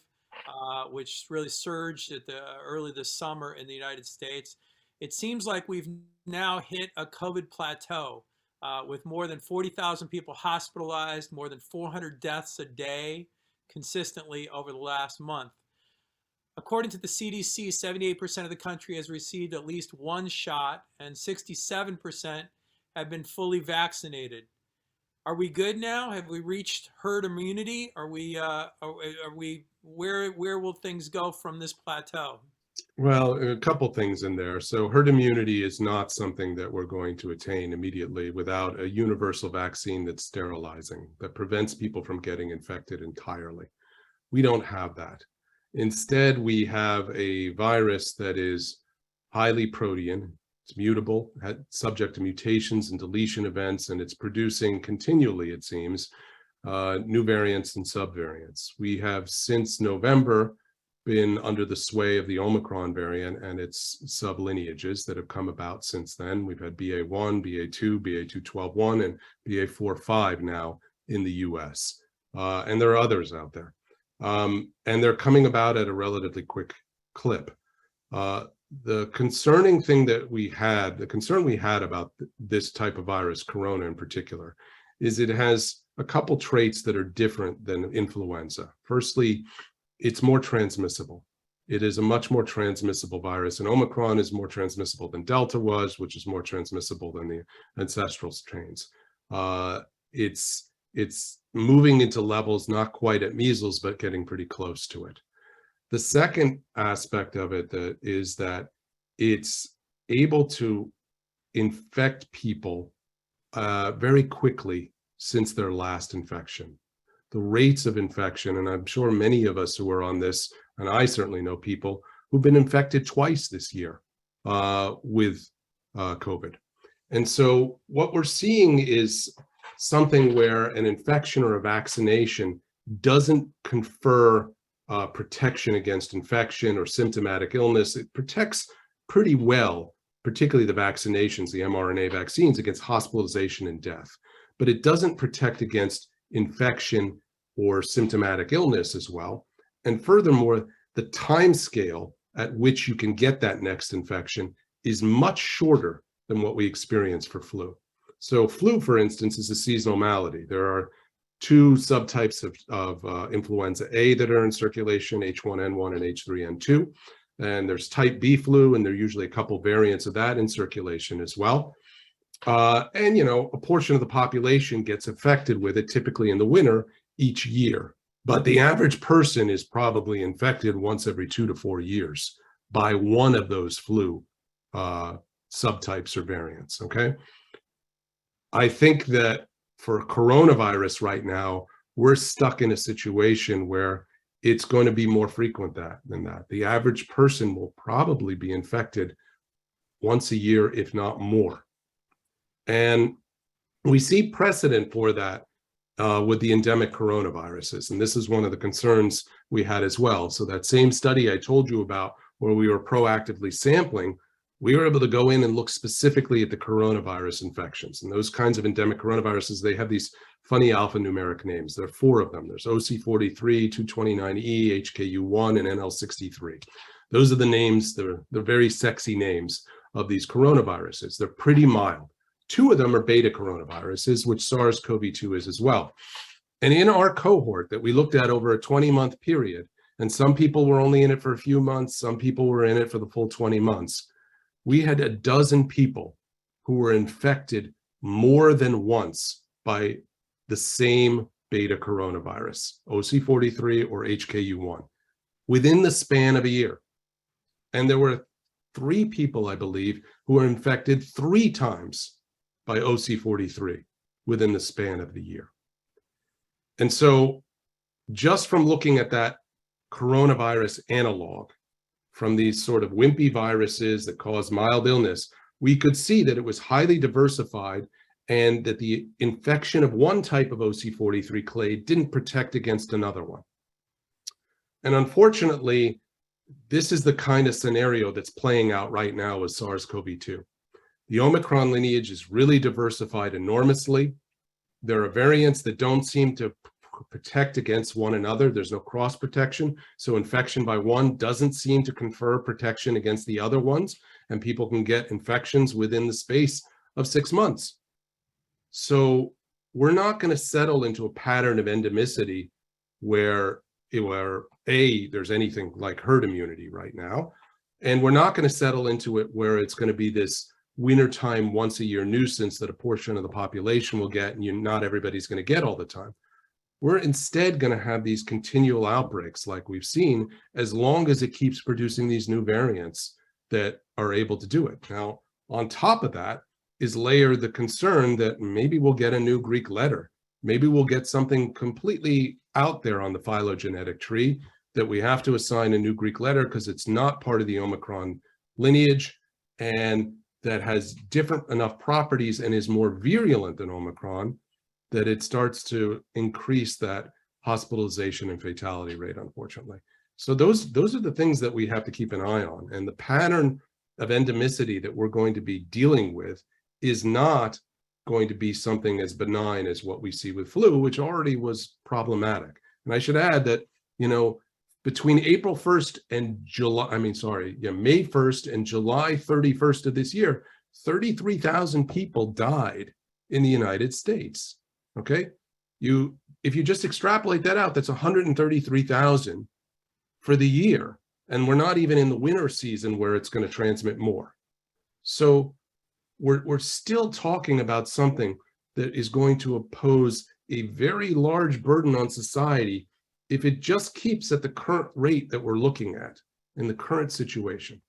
which really surged at early this summer in the United States. It seems like we've now hit a COVID plateau. with more than 40,000 people hospitalized, more than 400 deaths a day consistently over the last month. According to the CDC, 78% of the country has received at least one shot, and 67% have been fully vaccinated. Are we good now? Have we reached herd immunity? Are we where will things go from this plateau? Well, a couple things in there. So herd immunity is not something that we're going to attain immediately without a universal vaccine that's sterilizing, that prevents people from getting infected entirely. We don't have that. Instead, we have a virus that is highly protean, it's mutable, subject to mutations and deletion events, and it's producing continually, it seems, new variants and subvariants. We have since November been under the sway of the Omicron variant and its sublineages that have come about since then. We've had BA1, BA2, BA2.12.1, and BA4.5 now in the US. And there are others out there. And they're coming about at a relatively quick clip. The concerning thing that the concern we had about this type of virus, corona in particular, is it has a couple traits that are different than influenza. Firstly, it's more transmissible. It is a much more transmissible virus, and Omicron is more transmissible than Delta was, which is more transmissible than the ancestral strains. It's moving into levels not quite at measles, but getting pretty close to it. The second aspect of it is that it's able to infect people very quickly since their last infection. The rates of infection, and I'm sure many of us who are on this, and I certainly know people who've been infected twice this year with COVID. And so what we're seeing is something where an infection or a vaccination doesn't confer protection against infection or symptomatic illness. It protects pretty well, particularly the vaccinations, the mRNA vaccines, against hospitalization and death. But it doesn't protect against infection or symptomatic illness as well. And furthermore, the time scale at which you can get that next infection is much shorter than what we experience for flu. So flu, for instance, is a seasonal malady. There are two subtypes of influenza A that are in circulation, H1N1 and H3N2. And there's type B flu, and there are usually a couple variants of that in circulation as well. And, you know, a portion of the population gets affected with it, typically in the winter each year. But the average person is probably infected once every 2 to 4 years by one of those flu subtypes or variants, okay? I think that for coronavirus right now, we're stuck in a situation where it's going to be more frequent than that. The average person will probably be infected once a year, if not more. And we see precedent for that with the endemic coronaviruses. And this is one of the concerns we had as well. So that same study I told you about where we were proactively sampling, we were able to go in and look specifically at the coronavirus infections. And those kinds of endemic coronaviruses, they have these funny alphanumeric names. There are 4 of them. There's OC43, 229E, HKU1, and NL63. Those are the names, they're very sexy names of these coronaviruses. They're pretty mild. 2 of them are beta coronaviruses, which SARS-CoV-2 is as well. And in our cohort that we looked at over a 20-month period, and some people were only in it for a few months, some people were in it for the full 20 months, we had a dozen people who were infected more than once by the same beta coronavirus, OC43 or HKU1, within the span of a year. And there were 3 people, I believe, who were infected 3 times by OC43 within the span of the year. And so just from looking at that coronavirus analog, from these sort of wimpy viruses that cause mild illness, we could see that it was highly diversified and that the infection of one type of OC43 clade didn't protect against another one. And unfortunately, this is the kind of scenario that's playing out right now with SARS-CoV-2. The Omicron lineage is really diversified enormously. There are variants that don't seem to protect against one another. There's no cross protection. So infection by one doesn't seem to confer protection against the other ones. And people can get infections within the space of 6 months. So we're not going to settle into a pattern of endemicity where there's anything like herd immunity right now. And we're not going to settle into it where it's going to be this wintertime once a year nuisance that a portion of the population will get and not everybody's going to get all the time. We're instead going to have these continual outbreaks like we've seen, as long as it keeps producing these new variants that are able to do it. Now, on top of that is layered the concern that maybe we'll get a new Greek letter. Maybe we'll get something completely out there on the phylogenetic tree that we have to assign a new Greek letter because it's not part of the Omicron lineage, and that has different enough properties and is more virulent than Omicron, that it starts to increase that hospitalization and fatality rate, unfortunately. So those are the things that we have to keep an eye on. And the pattern of endemicity that we're going to be dealing with is not going to be something as benign as what we see with flu, which already was problematic. And I should add that, between April 1st and May 1st and July 31st of this year, 33,000 people died in the United States. Okay, if you just extrapolate that out, that's 133,000 for the year, and we're not even in the winter season where it's going to transmit more. So we're still talking about something that is going to pose a very large burden on society if it just keeps at the current rate that we're looking at in the current situation.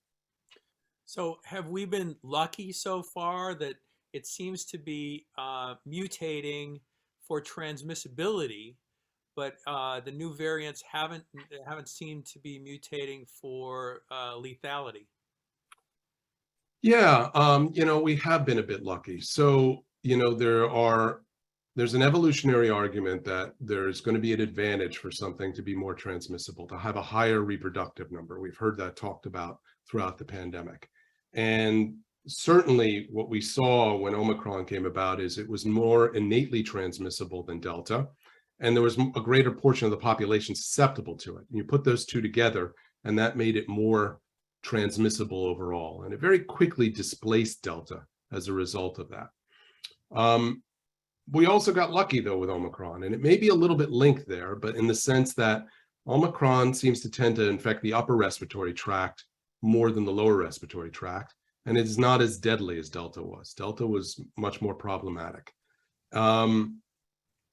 So have we been lucky so far that it seems to be mutating for transmissibility, but the new variants haven't seemed to be mutating for lethality? Yeah, we have been a bit lucky. So, there's an evolutionary argument that there's going to be an advantage for something to be more transmissible, to have a higher reproductive number. We've heard that talked about throughout the pandemic. And certainly what we saw when Omicron came about is it was more innately transmissible than Delta. And there was a greater portion of the population susceptible to it. And you put those two together, and that made it more transmissible overall. And it very quickly displaced Delta as a result of that. We also got lucky, though, with Omicron, and it may be a little bit linked there, but in the sense that Omicron seems to tend to infect the upper respiratory tract more than the lower respiratory tract, and it is not as deadly as Delta was. Delta was much more problematic. And,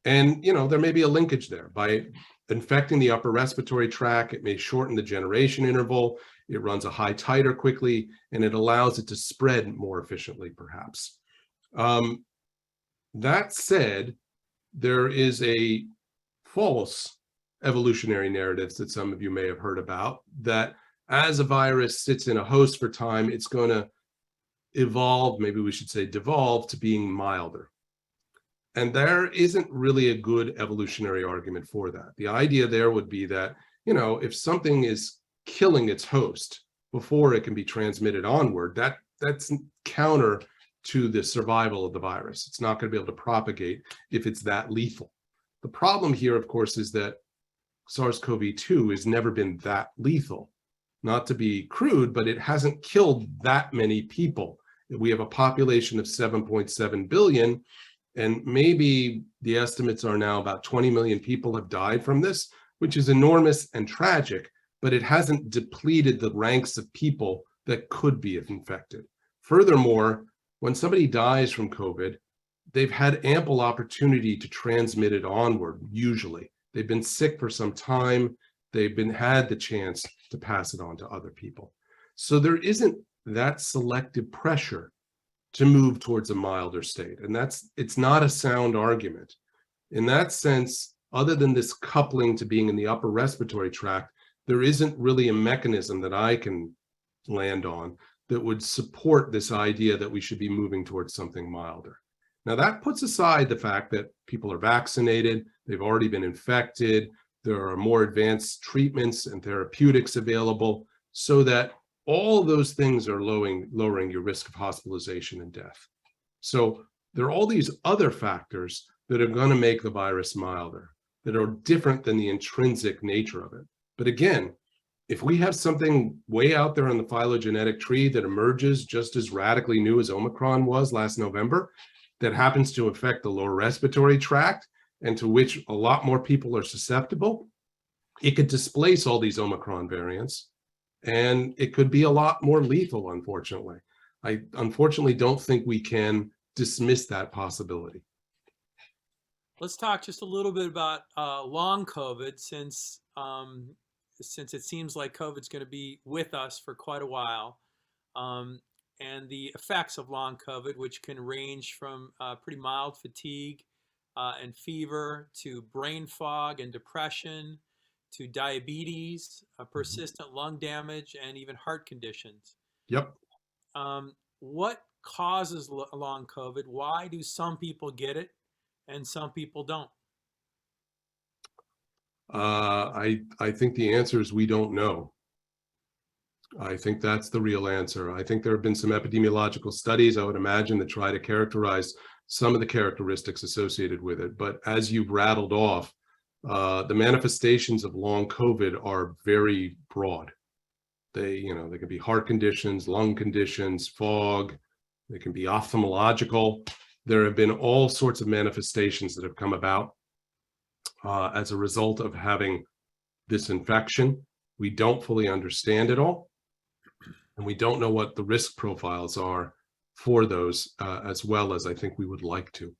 there may be a linkage there. By infecting the upper respiratory tract, it may shorten the generation interval, it runs a high titer quickly, and it allows it to spread more efficiently, perhaps. That said, there is a false evolutionary narrative that some of you may have heard about, that as a virus sits in a host for time, it's going to evolve, maybe we should say devolve, to being milder. And there isn't really a good evolutionary argument for that. The idea there would be that, if something is killing its host before it can be transmitted onward, that's counter to the survival of the virus. It's not going to be able to propagate if it's that lethal. The problem here, of course, is that SARS-CoV-2 has never been that lethal. Not to be crude, but it hasn't killed that many people. We have a population of 7.7 billion, and maybe the estimates are now about 20 million people have died from this, which is enormous and tragic, but it hasn't depleted the ranks of people that could be infected. Furthermore, when somebody dies from COVID, they've had ample opportunity to transmit it onward, usually. They've been sick for some time. They've had the chance to pass it on to other people. So there isn't that selective pressure to move towards a milder state. And it's not a sound argument. In that sense, other than this coupling to being in the upper respiratory tract, there isn't really a mechanism that I can land on that would support this idea that we should be moving towards something milder. Now, that puts aside the fact that people are vaccinated, they've already been infected, there are more advanced treatments and therapeutics available, so that all those things are lowering your risk of hospitalization and death. So there are all these other factors that are going to make the virus milder, that are different than the intrinsic nature of it. But again, if we have something way out there on the phylogenetic tree that emerges just as radically new as Omicron was last November, that happens to affect the lower respiratory tract and to which a lot more people are susceptible, it could displace all these Omicron variants, and it could be a lot more lethal, unfortunately. I unfortunately don't think we can dismiss that possibility. Let's talk just a little bit about long COVID, since it seems like COVID's going to be with us for quite a while, and the effects of long COVID, which can range from pretty mild fatigue and fever to brain fog and depression to diabetes, persistent lung damage, and even heart conditions. Yep. What causes long COVID? Why do some people get it and some people don't? I think the answer is we don't know. I think that's the real answer. I think there have been some epidemiological studies, I would imagine, that try to characterize some of the characteristics associated with it. But as you've rattled off, the manifestations of long COVID are very broad. They can be heart conditions, lung conditions, fog. They can be ophthalmological. There have been all sorts of manifestations that have come about as a result of having this infection. We don't fully understand it all, and we don't know what the risk profiles are for those as well as I think we would like to.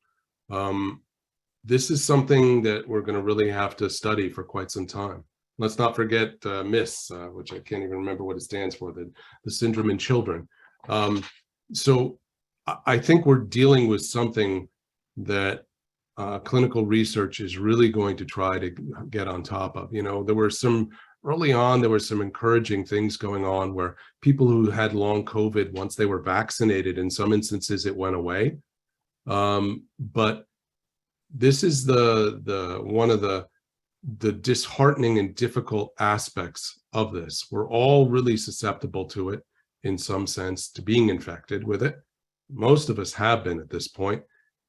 This is something that we're going to really have to study for quite some time. Let's not forget MIS, which I can't even remember what it stands for, the syndrome in children. So I think we're dealing with something that clinical research is really going to try to get on top of. Early on, there were some encouraging things going on where people who had long COVID, once they were vaccinated, in some instances it went away. But this is one of the disheartening and difficult aspects of this. We're all really susceptible to it in some sense, to being infected with it. Most of us have been at this point.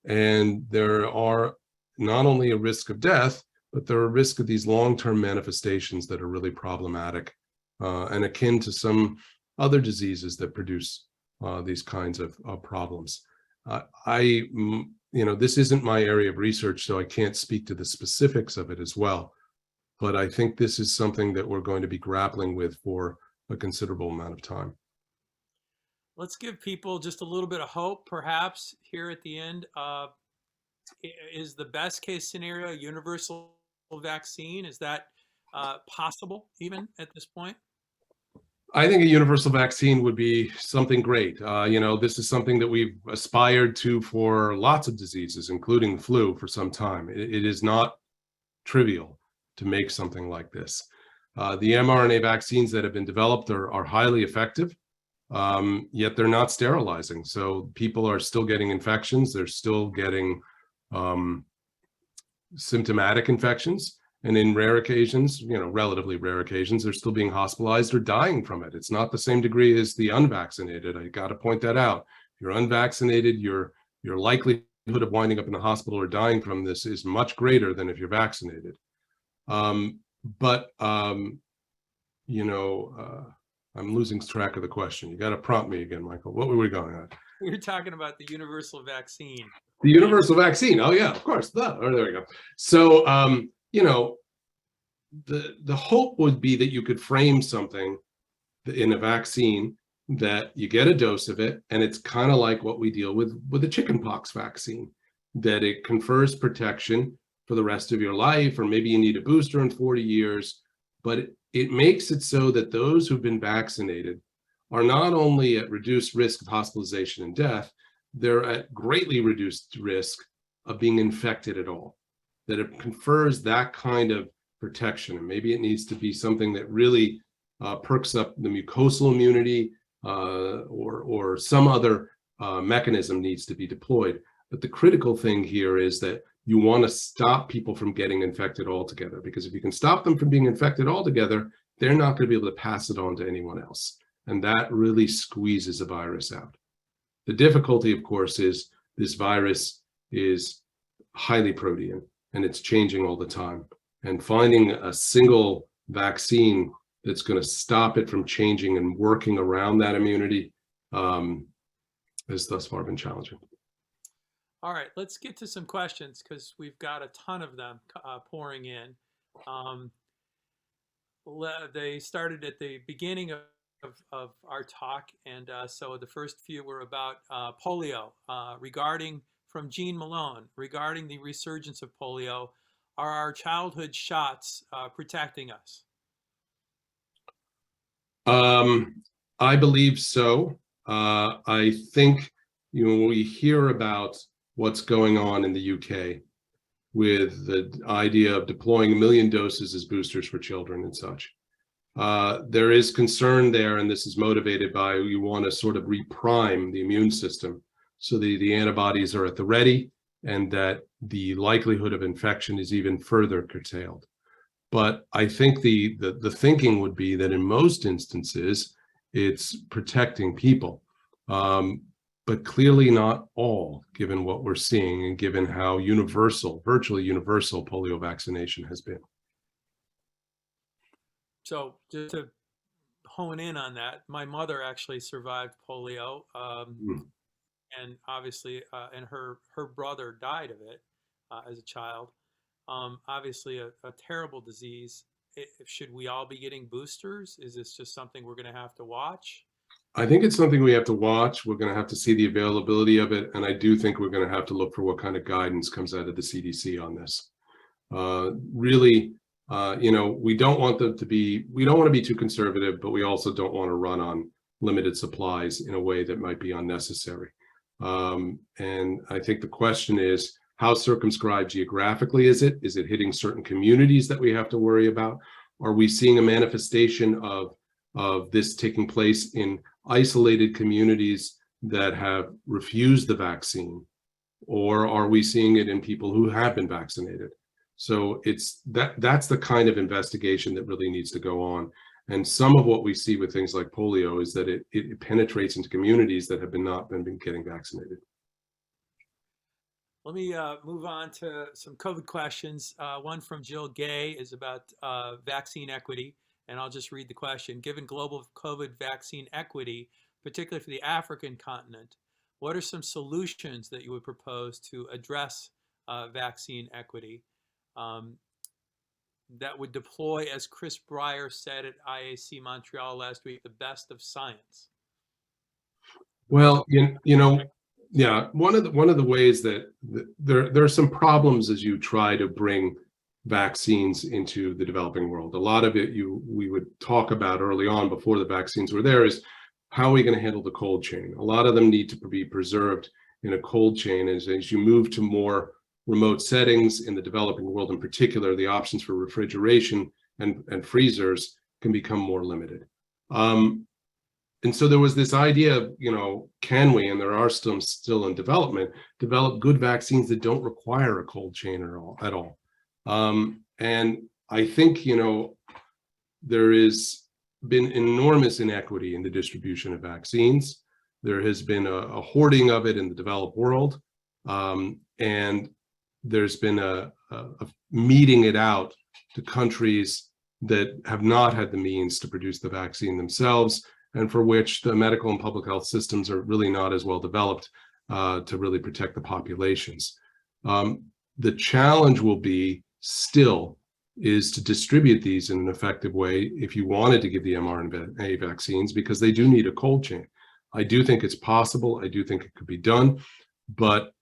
And there are not only a risk of death, but there are a risk of these long-term manifestations that are really problematic and akin to some other diseases that produce these kinds of problems. This isn't my area of research, so I can't speak to the specifics of it as well. But I think this is something that we're going to be grappling with for a considerable amount of time. Let's give people just a little bit of hope, perhaps, here at the end. Is the best case scenario a universal vaccine? Is that possible even at this point? I think a universal vaccine would be something great. This is something that we've aspired to for lots of diseases, including the flu, for some time. It is not trivial to make something like this. The mRNA vaccines that have been developed are highly effective, yet they're not sterilizing. So people are still getting infections. They're still getting symptomatic infections. And in rare occasions, relatively rare occasions, they're still being hospitalized or dying from it. It's not the same degree as the unvaccinated. I got to point that out. If you're unvaccinated, your likelihood of winding up in the hospital or dying from this is much greater than if you're vaccinated. I'm losing track of the question. You got to prompt me again, Michael. What were we going on? We were talking about the universal vaccine. The universal vaccine. Oh yeah, of course. There we go. So, the hope would be that you could frame something in a vaccine that you get a dose of it, and it's kind of like what we deal with a chickenpox vaccine, that it confers protection for the rest of your life, or maybe you need a booster in 40 years, but it makes it so that those who've been vaccinated are not only at reduced risk of hospitalization and death, they're at greatly reduced risk of being infected at all, that it confers that kind of protection. And maybe it needs to be something that really perks up the mucosal immunity, or some other mechanism needs to be deployed. But the critical thing here is that you want to stop people from getting infected altogether, because if you can stop them from being infected altogether, they're not going to be able to pass it on to anyone else. And that really squeezes a virus out. The difficulty, of course, is this virus is highly protean and it's changing all the time. And finding a single vaccine that's going to stop it from changing and working around that immunity has thus far been challenging. All right, let's get to some questions because we've got a ton of them pouring in. They started at the beginning of our talk, and so the first few were about polio, regarding from Jean Malone, regarding the resurgence of polio. Are our childhood shots protecting us? I believe so. I think, we hear about what's going on in the UK with the idea of deploying 1 million doses as boosters for children and such. There is concern there, and this is motivated by you want to sort of reprime the immune system so the antibodies are at the ready and that the likelihood of infection is even further curtailed. But I think the thinking would be that in most instances, it's protecting people, but clearly not all, given what we're seeing and given how universal, virtually universal polio vaccination has been. So just to hone in on that, my mother actually survived polio, and obviously, and her brother died of it as a child. Obviously, a terrible disease. Should we all be getting boosters? Is this just something we're going to have to watch? I think it's something we have to watch. We're going to have to see the availability of it, and I do think we're going to have to look for what kind of guidance comes out of the CDC on this. Really, we don't want them to be, we don't want to be too conservative, but we also don't want to run on limited supplies in a way that might be unnecessary. And I think the question is, how circumscribed geographically is it? Is it hitting certain communities that we have to worry about? Are we seeing a manifestation of this taking place in isolated communities that have refused the vaccine? Or are we seeing it in people who have been vaccinated? So that's the kind of investigation that really needs to go on. And some of what we see with things like polio is that it penetrates into communities that have not been getting vaccinated. Let me move on to some COVID questions. One from Jill Gay is about vaccine equity, and I'll just read the question. Given global COVID vaccine equity, particularly for the African continent, what are some solutions that you would propose to address vaccine equity that would deploy, as Chris Breyer said at IAC Montreal last week, the best of science? Well, yeah, one of the ways that there are some problems as you try to bring vaccines into the developing world. A lot of it we would talk about early on before the vaccines were there is how are we going to handle the cold chain? A lot of them need to be preserved in a cold chain as you move to more remote settings in the developing world in particular, the options for refrigeration and freezers can become more limited. And so there was this idea of, can we, and there are still in development, develop good vaccines that don't require a cold chain at all. And I think, there has been enormous inequity in the distribution of vaccines. There has been a hoarding of it in the developed world. And there's been a meting it out to countries that have not had the means to produce the vaccine themselves, and for which the medical and public health systems are really not as well developed to really protect the populations. The challenge will be still is to distribute these in an effective way if you wanted to give the mRNA vaccines, because they do need a cold chain. I do think it's possible. I do think it could be done, but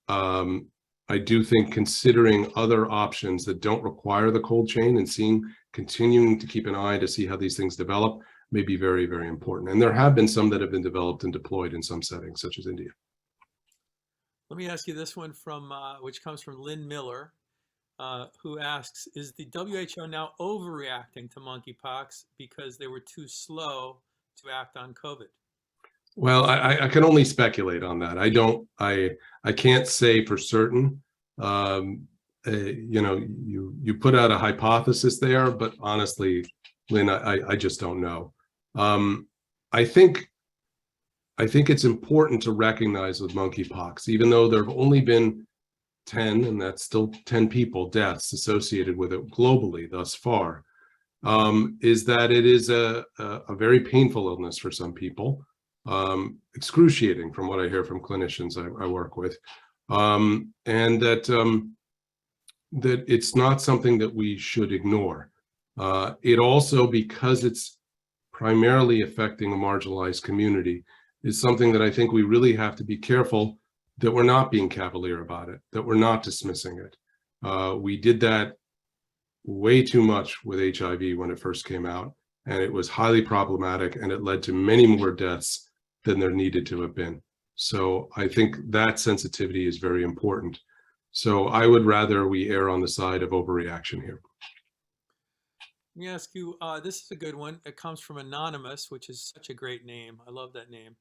I do think considering other options that don't require the cold chain and continuing to keep an eye to see how these things develop may be very, very important. And there have been some that have been developed and deployed in some settings, such as India. Let me ask you this one which comes from Lynn Miller, who asks, is the WHO now overreacting to monkeypox because they were too slow to act on COVID? Well, I can only speculate on that. I can't say for certain. You put out a hypothesis there, but honestly, Lynn, I just don't know. I think it's important to recognize with monkeypox, even though there have only been 10, and that's still 10 people deaths associated with it globally thus far, is that it is a very painful illness for some people, excruciating from what I hear from clinicians I work with. and that it's not something that we should ignore. It also, because it's primarily affecting a marginalized community, is something that I think we really have to be careful that we're not being cavalier about it, that we're not dismissing it. We did that way too much with HIV when it first came out, and it was highly problematic, and it led to many more deaths than there needed to have been. So I think that sensitivity is very important. So I would rather we err on the side of overreaction here. Let me ask you, this is a good one. It comes from Anonymous, which is such a great name. I love that name.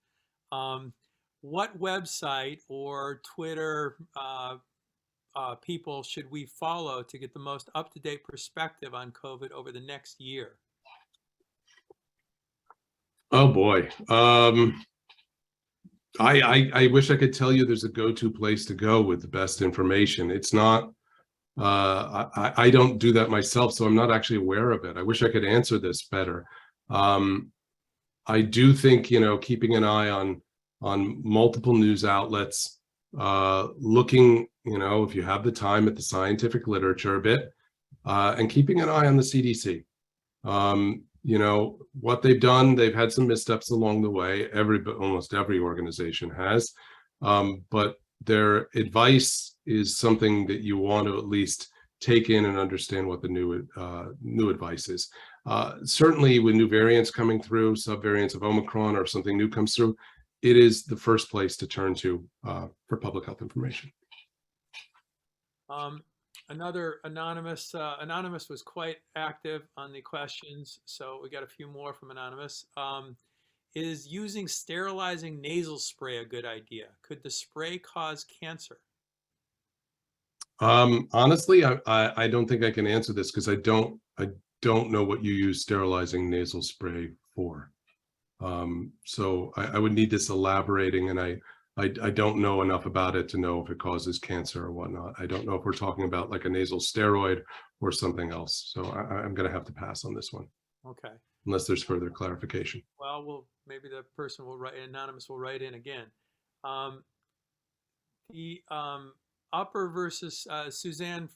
What website or Twitter people should we follow to get the most up-to-date perspective on COVID over the next year? Oh boy. I wish I could tell you there's a go-to place to go with the best information. It's not, I don't do that myself, so I'm not actually aware of it. I wish I could answer this better. I do think, you know, keeping an eye on multiple news outlets, looking, you know, if you have the time, at the scientific literature a bit, and keeping an eye on the CDC. You know, what they've done, they've had some missteps along the way. Almost every organization has, but their advice is something that you want to at least take in and understand what the new advice is. Certainly with new variants coming through, subvariants of Omicron, or something new comes through, it is the first place to turn to for public health information. Another Anonymous, Anonymous was quite active on the questions, so we got a few more from Anonymous. Is using sterilizing nasal spray a good idea? Could the spray cause cancer? Honestly, I don't think I can answer this because I don't know what you use sterilizing nasal spray for. So I would need this elaborating, and I don't know enough about it to know if it causes cancer or whatnot. I don't know if we're talking about like a nasal steroid or something else. So I'm going to have to pass on this one. Okay. Unless there's further clarification. Well, maybe the person will write, Anonymous will write in again. The upper versus, Suzanne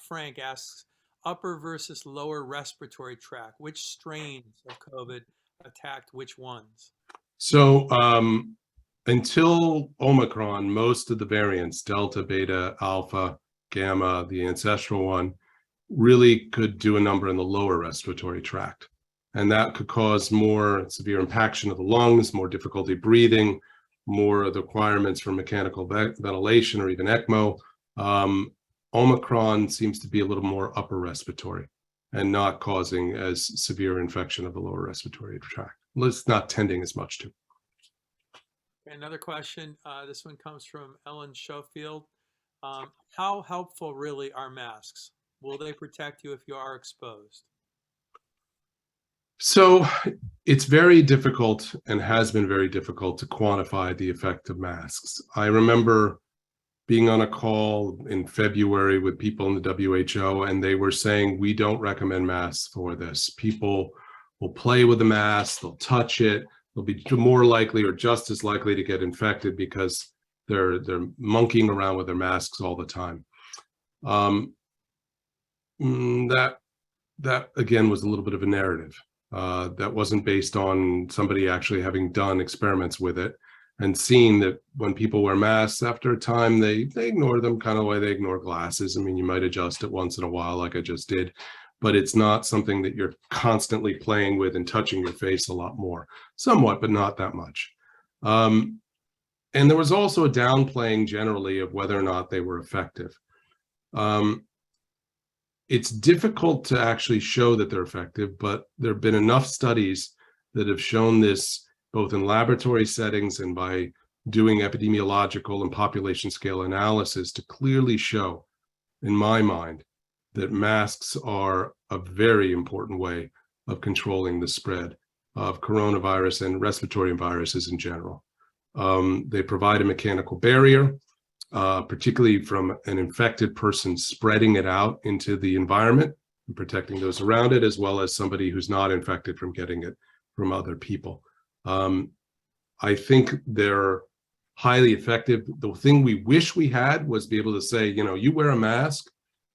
Frank asks, upper versus lower respiratory tract, which strains of COVID attacked which ones? So until Omicron, most of the variants, Delta, Beta, Alpha, Gamma, the ancestral one, really could do a number in the lower respiratory tract. And that could cause more severe impaction of the lungs, more difficulty breathing, more of the requirements for mechanical ventilation or even ECMO. Omicron seems to be a little more upper respiratory and not causing as severe infection of the lower respiratory tract. It's not tending as much to. Okay, another question. This one comes from Ellen Schofield. How helpful really are masks? Will they protect you if you are exposed? So it's very difficult and has been very difficult to quantify the effect of masks. I remember being on a call in February with people in the WHO, and they were saying, we don't recommend masks for this. People will play with the mask, they'll touch it, they'll be more likely or just as likely to get infected because they're monkeying around with their masks all the time. That again was a little bit of a narrative. That wasn't based on somebody actually having done experiments with it and seen that when people wear masks, after a time, they ignore them kind of the way they ignore glasses. I mean, you might adjust it once in a while like I just did, but it's not something that you're constantly playing with and touching your face a lot more. Somewhat, but not that much. And there was also a downplaying generally of whether or not they were effective. It's difficult to actually show that they're effective, but there have been enough studies that have shown this both in laboratory settings and by doing epidemiological and population scale analysis to clearly show, in my mind, that masks are a very important way of controlling the spread of coronavirus and respiratory viruses in general. They provide a mechanical barrier, particularly from an infected person spreading it out into the environment and protecting those around it, as well as somebody who's not infected from getting it from other people. I think they're highly effective. The thing we wish we had was be able to say, you wear a mask,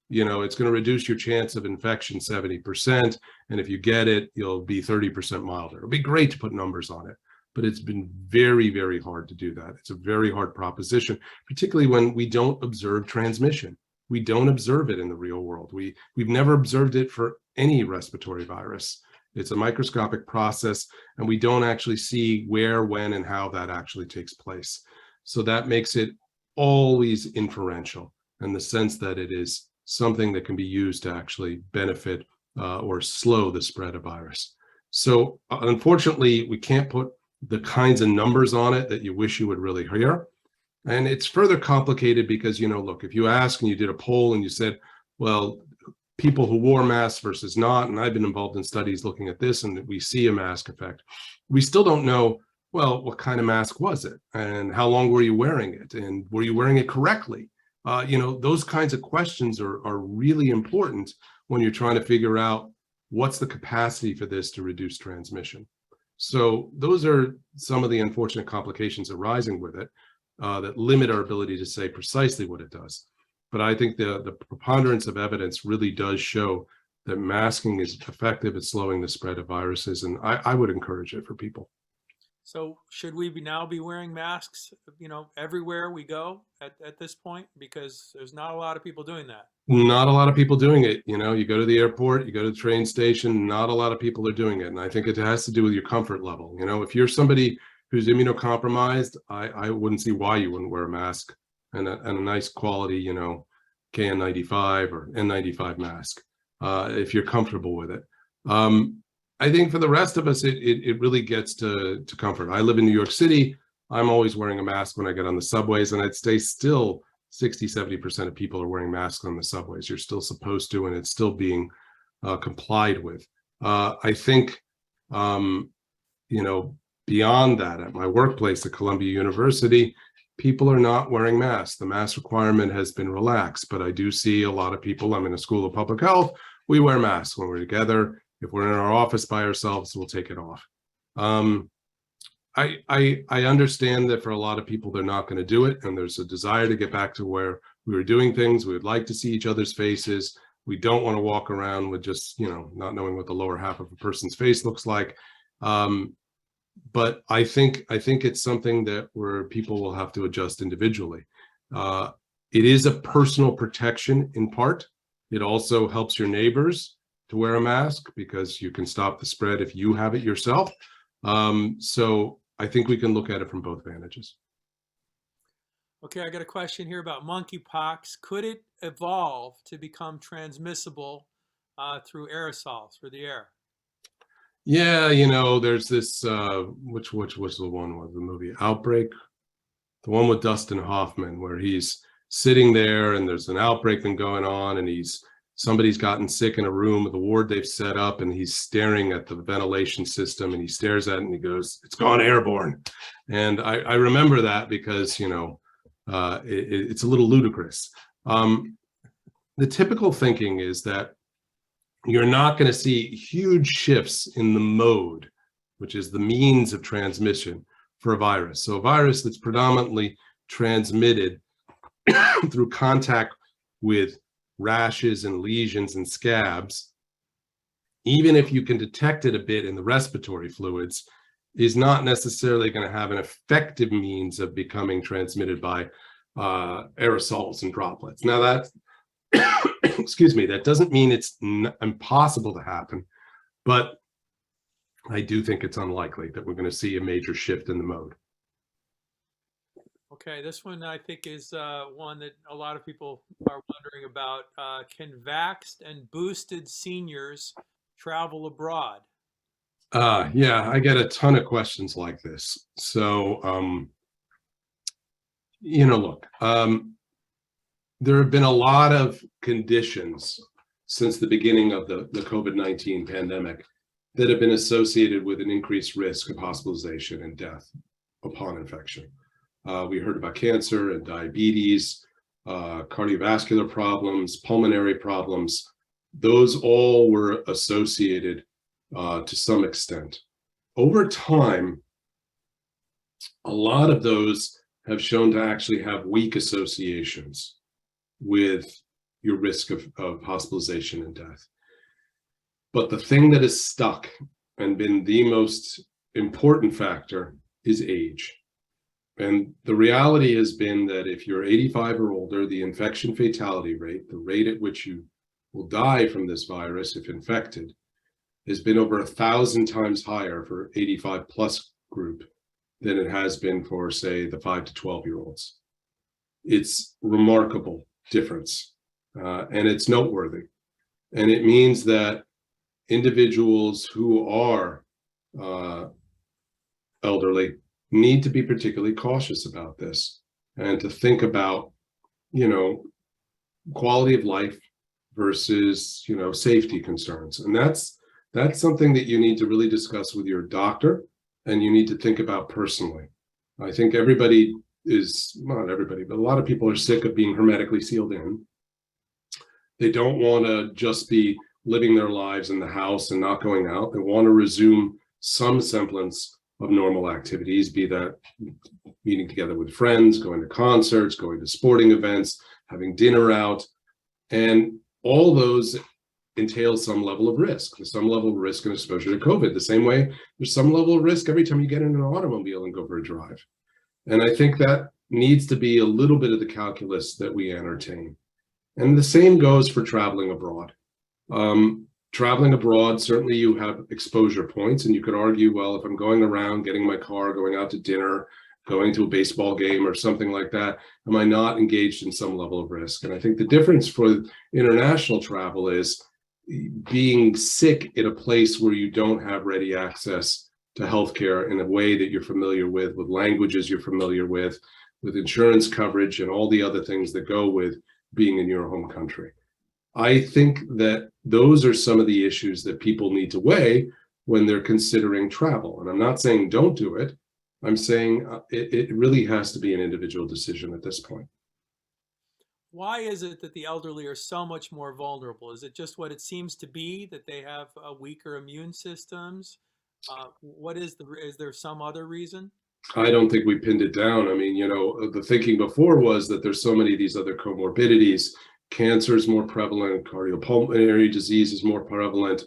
it's going to reduce your chance of infection 70%. And if you get it, you'll be 30% milder. It'll be great to put numbers on it, but it's been very, very hard to do that. It's a very hard proposition, particularly when we don't observe transmission. We don't observe it in the real world. We've never observed it for any respiratory virus. It's a microscopic process, and we don't actually see where, when, and how that actually takes place. So that makes it always inferential in the sense that it is something that can be used to actually benefit or slow the spread of virus. So unfortunately, we can't put the kinds of numbers on it that you wish you would really hear. And it's further complicated because, look, if you ask and you did a poll and you said, well, people who wore masks versus not, and I've been involved in studies looking at this, and we see a mask effect. We still don't know, well, what kind of mask was it? And how long were you wearing it? And were you wearing it correctly? Those kinds of questions are really important when you're trying to figure out what's the capacity for this to reduce transmission. So those are some of the unfortunate complications arising with it that limit our ability to say precisely what it does. But I think the preponderance of evidence really does show that masking is effective at slowing the spread of viruses, and I would encourage it for people. So should we now be wearing masks, everywhere we go at this point? Because there's not a lot of people doing that. Not a lot of people doing it. You go to the airport, you go to the train station, not a lot of people are doing it. And I think it has to do with your comfort level. If you're somebody who's immunocompromised, I wouldn't see why you wouldn't wear a mask and a nice quality, KN95 or N95 mask, if you're comfortable with it. I think for the rest of us, it really gets to comfort. I live in New York City. I'm always wearing a mask when I get on the subways, and I'd say still 60-70% of people are wearing masks on the subways. You're still supposed to, and it's still being complied with. I think, beyond that, at my workplace at Columbia University, people are not wearing masks. The mask requirement has been relaxed, but I do see a lot of people. I'm in a school of public health. We wear masks when we're together. If we're in our office by ourselves, we'll take it off. I understand that for a lot of people, they're not going to do it. And there's a desire to get back to where we were doing things. We would like to see each other's faces. We don't want to walk around with just, not knowing what the lower half of a person's face looks like. But I think it's something where people will have to adjust individually. It is a personal protection in part. It also helps your neighbors to wear a mask because you can stop the spread if you have it yourself. So I think we can look at it from both vantages. Okay, I got a question here about monkeypox. Could it evolve to become transmissible through aerosols, through the air? Yeah, there's this, which was the one with the movie Outbreak? The one with Dustin Hoffman, where he's sitting there and there's an outbreak been going on, and somebody's gotten sick in a room with the ward they've set up, and he's staring at the ventilation system, and he stares at it and he goes, "It's gone airborne." And I remember that because, it's a little ludicrous. The typical thinking is that you're not going to see huge shifts in the mode, which is the means of transmission for a virus. So a virus that's predominantly transmitted through contact with rashes and lesions and scabs, even if you can detect it a bit in the respiratory fluids, is not necessarily going to have an effective means of becoming transmitted by aerosols and droplets. Now that, excuse me, that doesn't mean it's impossible to happen, but I do think it's unlikely that we're going to see a major shift in the mode. Okay, this one I think is one that a lot of people are wondering about. Can vaxxed and boosted seniors travel abroad? Yeah, I get a ton of questions like this. So, look, there have been a lot of conditions since the beginning of the COVID-19 pandemic that have been associated with an increased risk of hospitalization and death upon infection. We heard about cancer and diabetes, cardiovascular problems, pulmonary problems. Those all were associated to some extent. Over time, a lot of those have shown to actually have weak associations with your risk of hospitalization and death. But the thing that has stuck and been the most important factor is age. And the reality has been that if you're 85 or older, the infection fatality rate, the rate at which you will die from this virus if infected, has been over 1,000 times higher for 85 plus group than it has been for, say, the 5 to 12-year-olds. It's remarkable difference, and it's noteworthy. And it means that individuals who are elderly need to be particularly cautious about this and to think about, quality of life versus, safety concerns. And that's something that you need to really discuss with your doctor and you need to think about personally. I think everybody is, not everybody, but a lot of people are sick of being hermetically sealed in. They don't want to just be living their lives in the house and not going out. They want to resume some semblance of normal activities, be that meeting together with friends, going to concerts, going to sporting events, having dinner out. And all those entail some level of risk. There's some level of risk and exposure to COVID. The same way there's some level of risk every time you get in an automobile and go for a drive. And I think that needs to be a little bit of the calculus that we entertain. And the same goes for traveling abroad. Traveling abroad, certainly you have exposure points, and you could argue, well, if I'm going around, getting my car, going out to dinner, going to a baseball game or something like that, am I not engaged in some level of risk? And I think the difference for international travel is being sick in a place where you don't have ready access to healthcare in a way that you're familiar with languages you're familiar with insurance coverage and all the other things that go with being in your home country. I think that those are some of the issues that people need to weigh when they're considering travel. And I'm not saying don't do it. I'm saying it really has to be an individual decision at this point. Why is it that the elderly are so much more vulnerable? Is it just what it seems to be, that they have weaker immune systems? Is there some other reason? I don't think we pinned it down. I mean, the thinking before was that there's so many of these other comorbidities. Cancer is more prevalent, cardiopulmonary disease is more prevalent,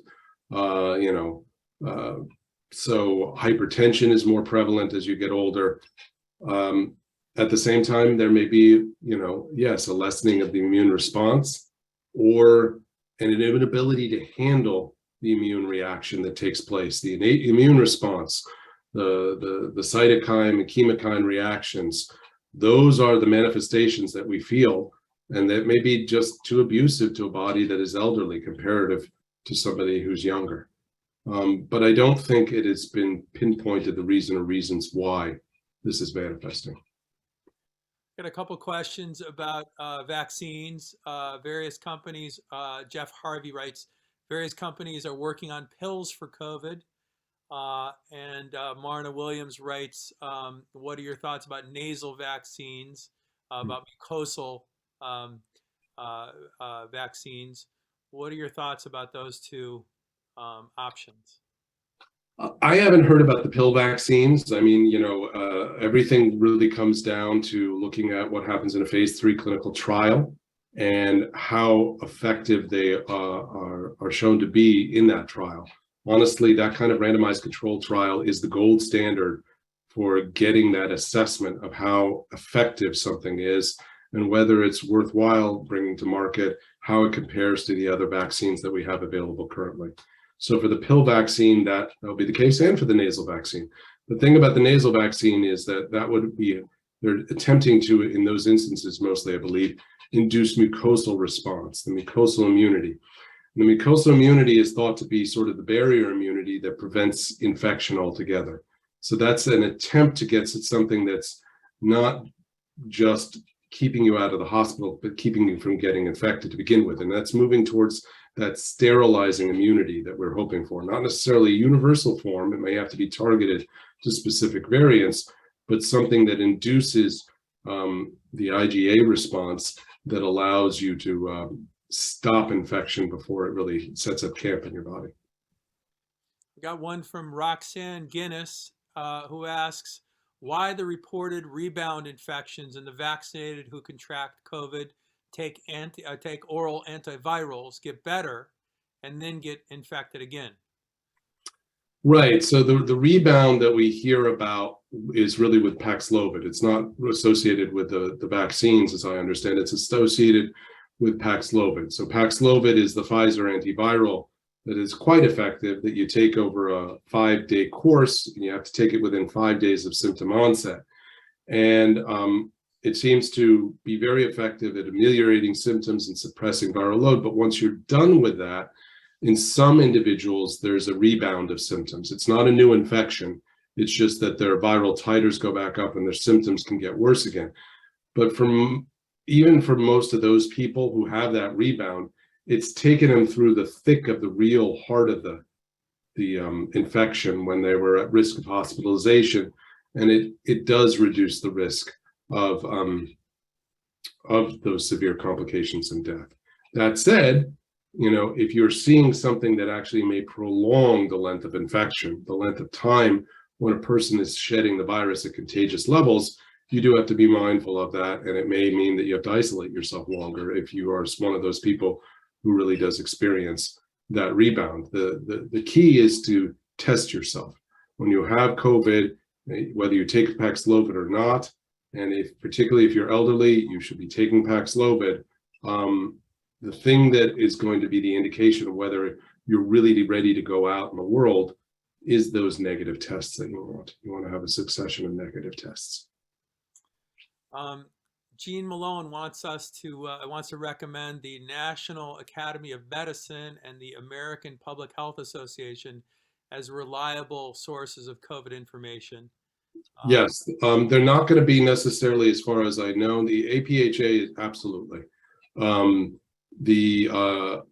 so hypertension is more prevalent as you get older. At the same time, there may be, yes, a lessening of the immune response or an inability to handle the immune reaction that takes place, the innate immune response, the cytokine and chemokine reactions. Those are the manifestations that we feel, and that may be just too abusive to a body that is elderly comparative to somebody who's younger. But I don't think it has been pinpointed the reason or reasons why this is manifesting. Got a couple questions about vaccines. Various companies, Jeff Harvey writes, various companies are working on pills for COVID. And Marna Williams writes, what are your thoughts about nasal vaccines, about mucosal vaccines? What are your thoughts about those two options? I haven't heard about the pill vaccines. I mean, everything really comes down to looking at what happens in a phase 3 clinical trial and how effective they are shown to be in that trial. Honestly, that kind of randomized controlled trial is the gold standard for getting that assessment of how effective something is and whether it's worthwhile bringing to market, how it compares to the other vaccines that we have available currently. So for the pill vaccine, that'll be the case, and for the nasal vaccine. The thing about the nasal vaccine is that would be, they're attempting to, in those instances mostly, I believe, induce mucosal response, the mucosal immunity. And the mucosal immunity is thought to be sort of the barrier immunity that prevents infection altogether. So that's an attempt to get to something that's not just keeping you out of the hospital, but keeping you from getting infected to begin with. And that's moving towards that sterilizing immunity that we're hoping for. Not necessarily a universal form, it may have to be targeted to specific variants, but something that induces the IgA response that allows you to stop infection before it really sets up camp in your body. I got one from Roxanne Guinness, who asks, why the reported rebound infections in the vaccinated who contract COVID take oral antivirals, get better, and then get infected again. Right. So the rebound that we hear about is really with Paxlovid. It's not associated with the vaccines, as I understand. It's associated with Paxlovid. So Paxlovid is the Pfizer antiviral that is quite effective, that you take over a 5-day course, and you have to take it within 5 days of symptom onset. And it seems to be very effective at ameliorating symptoms and suppressing viral load. But once you're done with that, in some individuals, there's a rebound of symptoms. It's not a new infection. It's just that their viral titers go back up and their symptoms can get worse again. But even for most of those people who have that rebound, it's taken them through the thick of the real heart of the infection when they were at risk of hospitalization. And it does reduce the risk of those severe complications and death. That said, if you're seeing something that actually may prolong the length of infection, the length of time when a person is shedding the virus at contagious levels, you do have to be mindful of that. And it may mean that you have to isolate yourself longer if you are one of those people who really does experience that rebound. The key is to test yourself. When you have COVID, whether you take Paxlovid or not, and particularly if you're elderly, you should be taking Paxlovid. The thing that is going to be the indication of whether you're really ready to go out in the world is those negative tests that you want. You want to have a succession of negative tests. Jean Malone wants to recommend the National Academy of Medicine and the American Public Health Association as reliable sources of COVID information. Yes, they're not going to be necessarily, as far as I know. The APHA, absolutely. The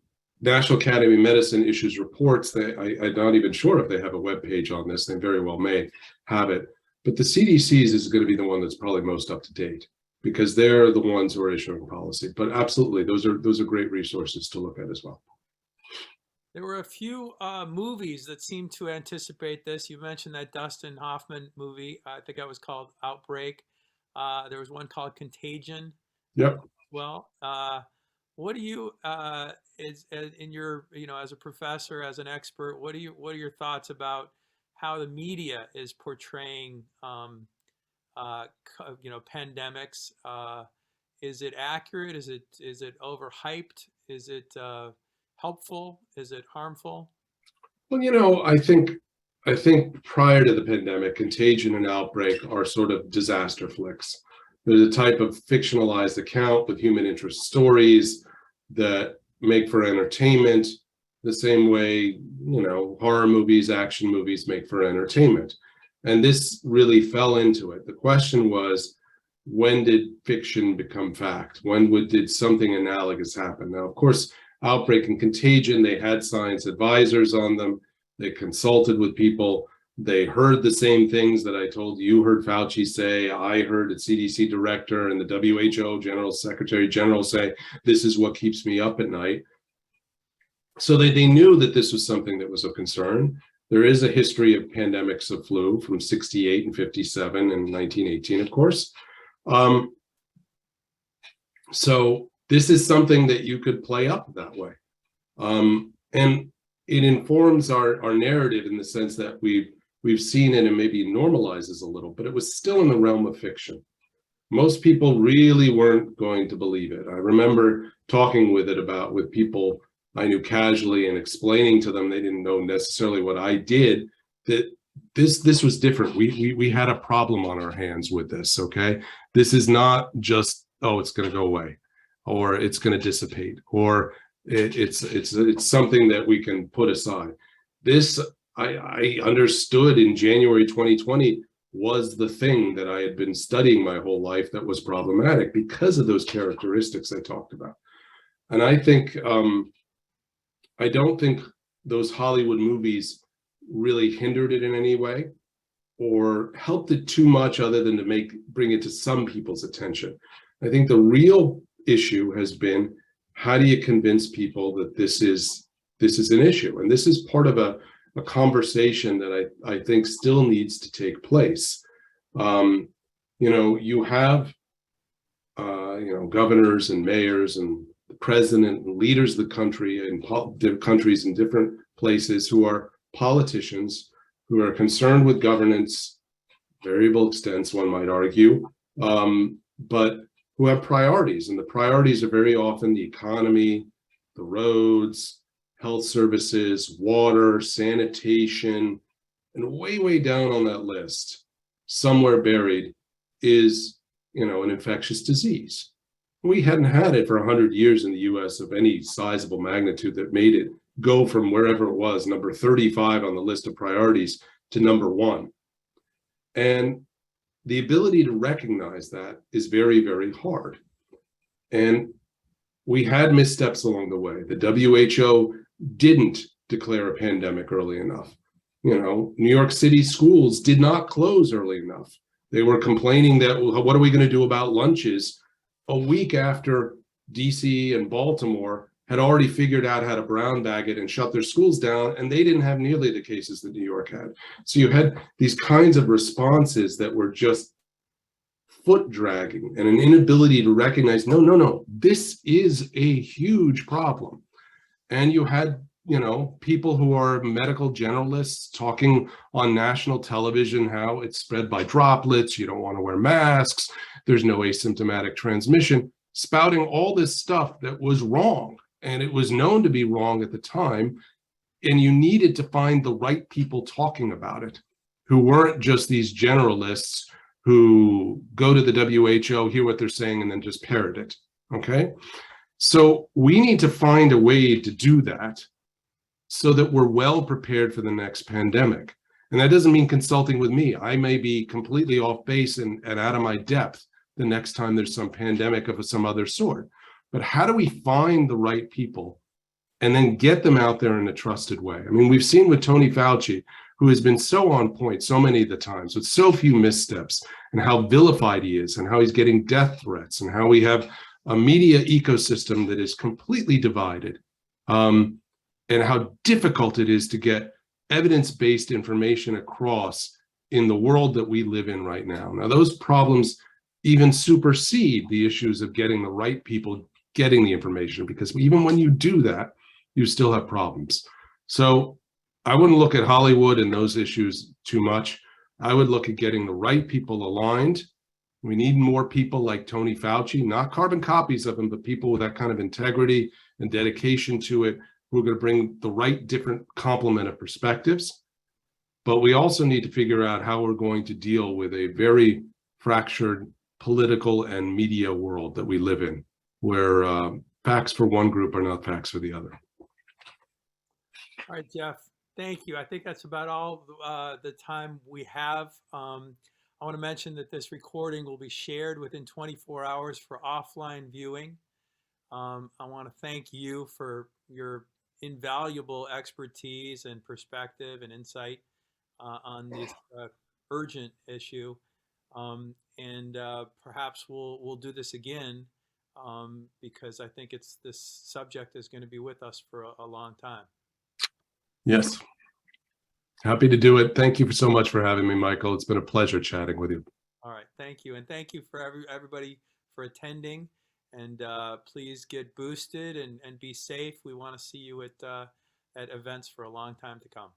National Academy of Medicine issues reports. I'm not even sure if they have a web page on this. They very well may have it. But the CDC's is going to be the one that's probably most up to date, because they're the ones who are issuing policy. But absolutely, those are great resources to look at as well. There were a few movies that seemed to anticipate this. You mentioned that Dustin Hoffman movie. I think that was called Outbreak. There was one called Contagion. Yep. Well, what do you, in your, as a professor, as an expert, what are your thoughts about how the media is portraying, pandemics? Is it accurate? Is it overhyped? Is it helpful? Is it harmful? Well, I think prior to the pandemic, Contagion and Outbreak are sort of disaster flicks. There's a type of fictionalized account with human interest stories that make for entertainment, the same way, horror movies, action movies make for entertainment. And this really fell into it. The question was, when did fiction become fact? Did something analogous happen? Now, of course, Outbreak and Contagion, they had science advisors on them. They consulted with people. They heard the same things that I told you heard Fauci say. I heard the CDC director and the WHO General Secretary General say, this is what keeps me up at night. So they knew that this was something that was of concern. There is a history of pandemics of flu from 68 and 57 and 1918, of course. So this is something that you could play up that way. And it informs our narrative in the sense that we've seen it and maybe normalizes a little, but it was still in the realm of fiction. Most people really weren't going to believe it. I remember talking with people I knew casually and explaining to them, they didn't know necessarily what I did, that this was different. We had a problem on our hands with this, okay? This is not just, oh, it's going to go away, or it's going to dissipate, or it's something that we can put aside. This, I understood in January 2020 was the thing that I had been studying my whole life that was problematic because of those characteristics I talked about. And I think, I don't think those Hollywood movies really hindered it in any way or helped it too much other than to bring it to some people's attention. I think the real issue has been, how do you convince people that this is an issue? And this is part of a conversation that I think still needs to take place. You have, governors and mayors and the president and leaders of the country and countries in different places who are politicians, who are concerned with governance, variable extents, one might argue, but who have priorities. And the priorities are very often the economy, the roads, health services, water, sanitation, and way, way down on that list, somewhere buried, is, an infectious disease. We hadn't had it for 100 years in the US of any sizable magnitude that made it go from wherever it was, number 35 on the list of priorities, to number 1. And the ability to recognize that is very, very hard. And we had missteps along the way. The WHO didn't declare a pandemic early enough. New York City schools did not close early enough. They were complaining that, what are we going to do about lunches, a week after DC and Baltimore had already figured out how to brown bag it and shut their schools down, and they didn't have nearly the cases that New York had. So you had these kinds of responses that were just foot dragging and an inability to recognize, no, this is a huge problem. And you had, people who are medical generalists talking on national television how it's spread by droplets, you don't want to wear masks, there's no asymptomatic transmission, spouting all this stuff that was wrong. And it was known to be wrong at the time. And you needed to find the right people talking about it, who weren't just these generalists who go to the WHO, hear what they're saying, and then just parrot it, okay? So we need to find a way to do that so that we're well prepared for the next pandemic. And that doesn't mean consulting with me. I may be completely off base and out of my depth the next time there's some pandemic of some other sort. But how do we find the right people and then get them out there in a trusted way? I mean, we've seen with Tony Fauci, who has been so on point so many of the times with so few missteps, and how vilified he is, and how he's getting death threats, and how we have a media ecosystem that is completely divided, and how difficult it is to get evidence-based information across in the world that we live in right now. Now, those problems even supersede the issues of getting the right people getting the information, because even when you do that, you still have problems. So I wouldn't look at Hollywood and those issues too much. I would look at getting the right people aligned. We need more people like Tony Fauci, not carbon copies of him, but people with that kind of integrity and dedication to it, who are going to bring the right different complement of perspectives. But we also need to figure out how we're going to deal with a very fractured political and media world that we live in, where facts for one group are not facts for the other. All right, Jeff, thank you. I think that's about all the time we have. I want to mention that this recording will be shared within 24 hours for offline viewing. I want to thank you for your invaluable expertise and perspective and insight on this urgent issue. And perhaps we'll do this again because I think this subject is going to be with us for a long time. Yes. Happy to do it. Thank you so much for having me, Michael. It's been a pleasure chatting with you. All right. Thank you. And thank you for everybody for attending. And please get boosted and be safe. We want to see you at events for a long time to come.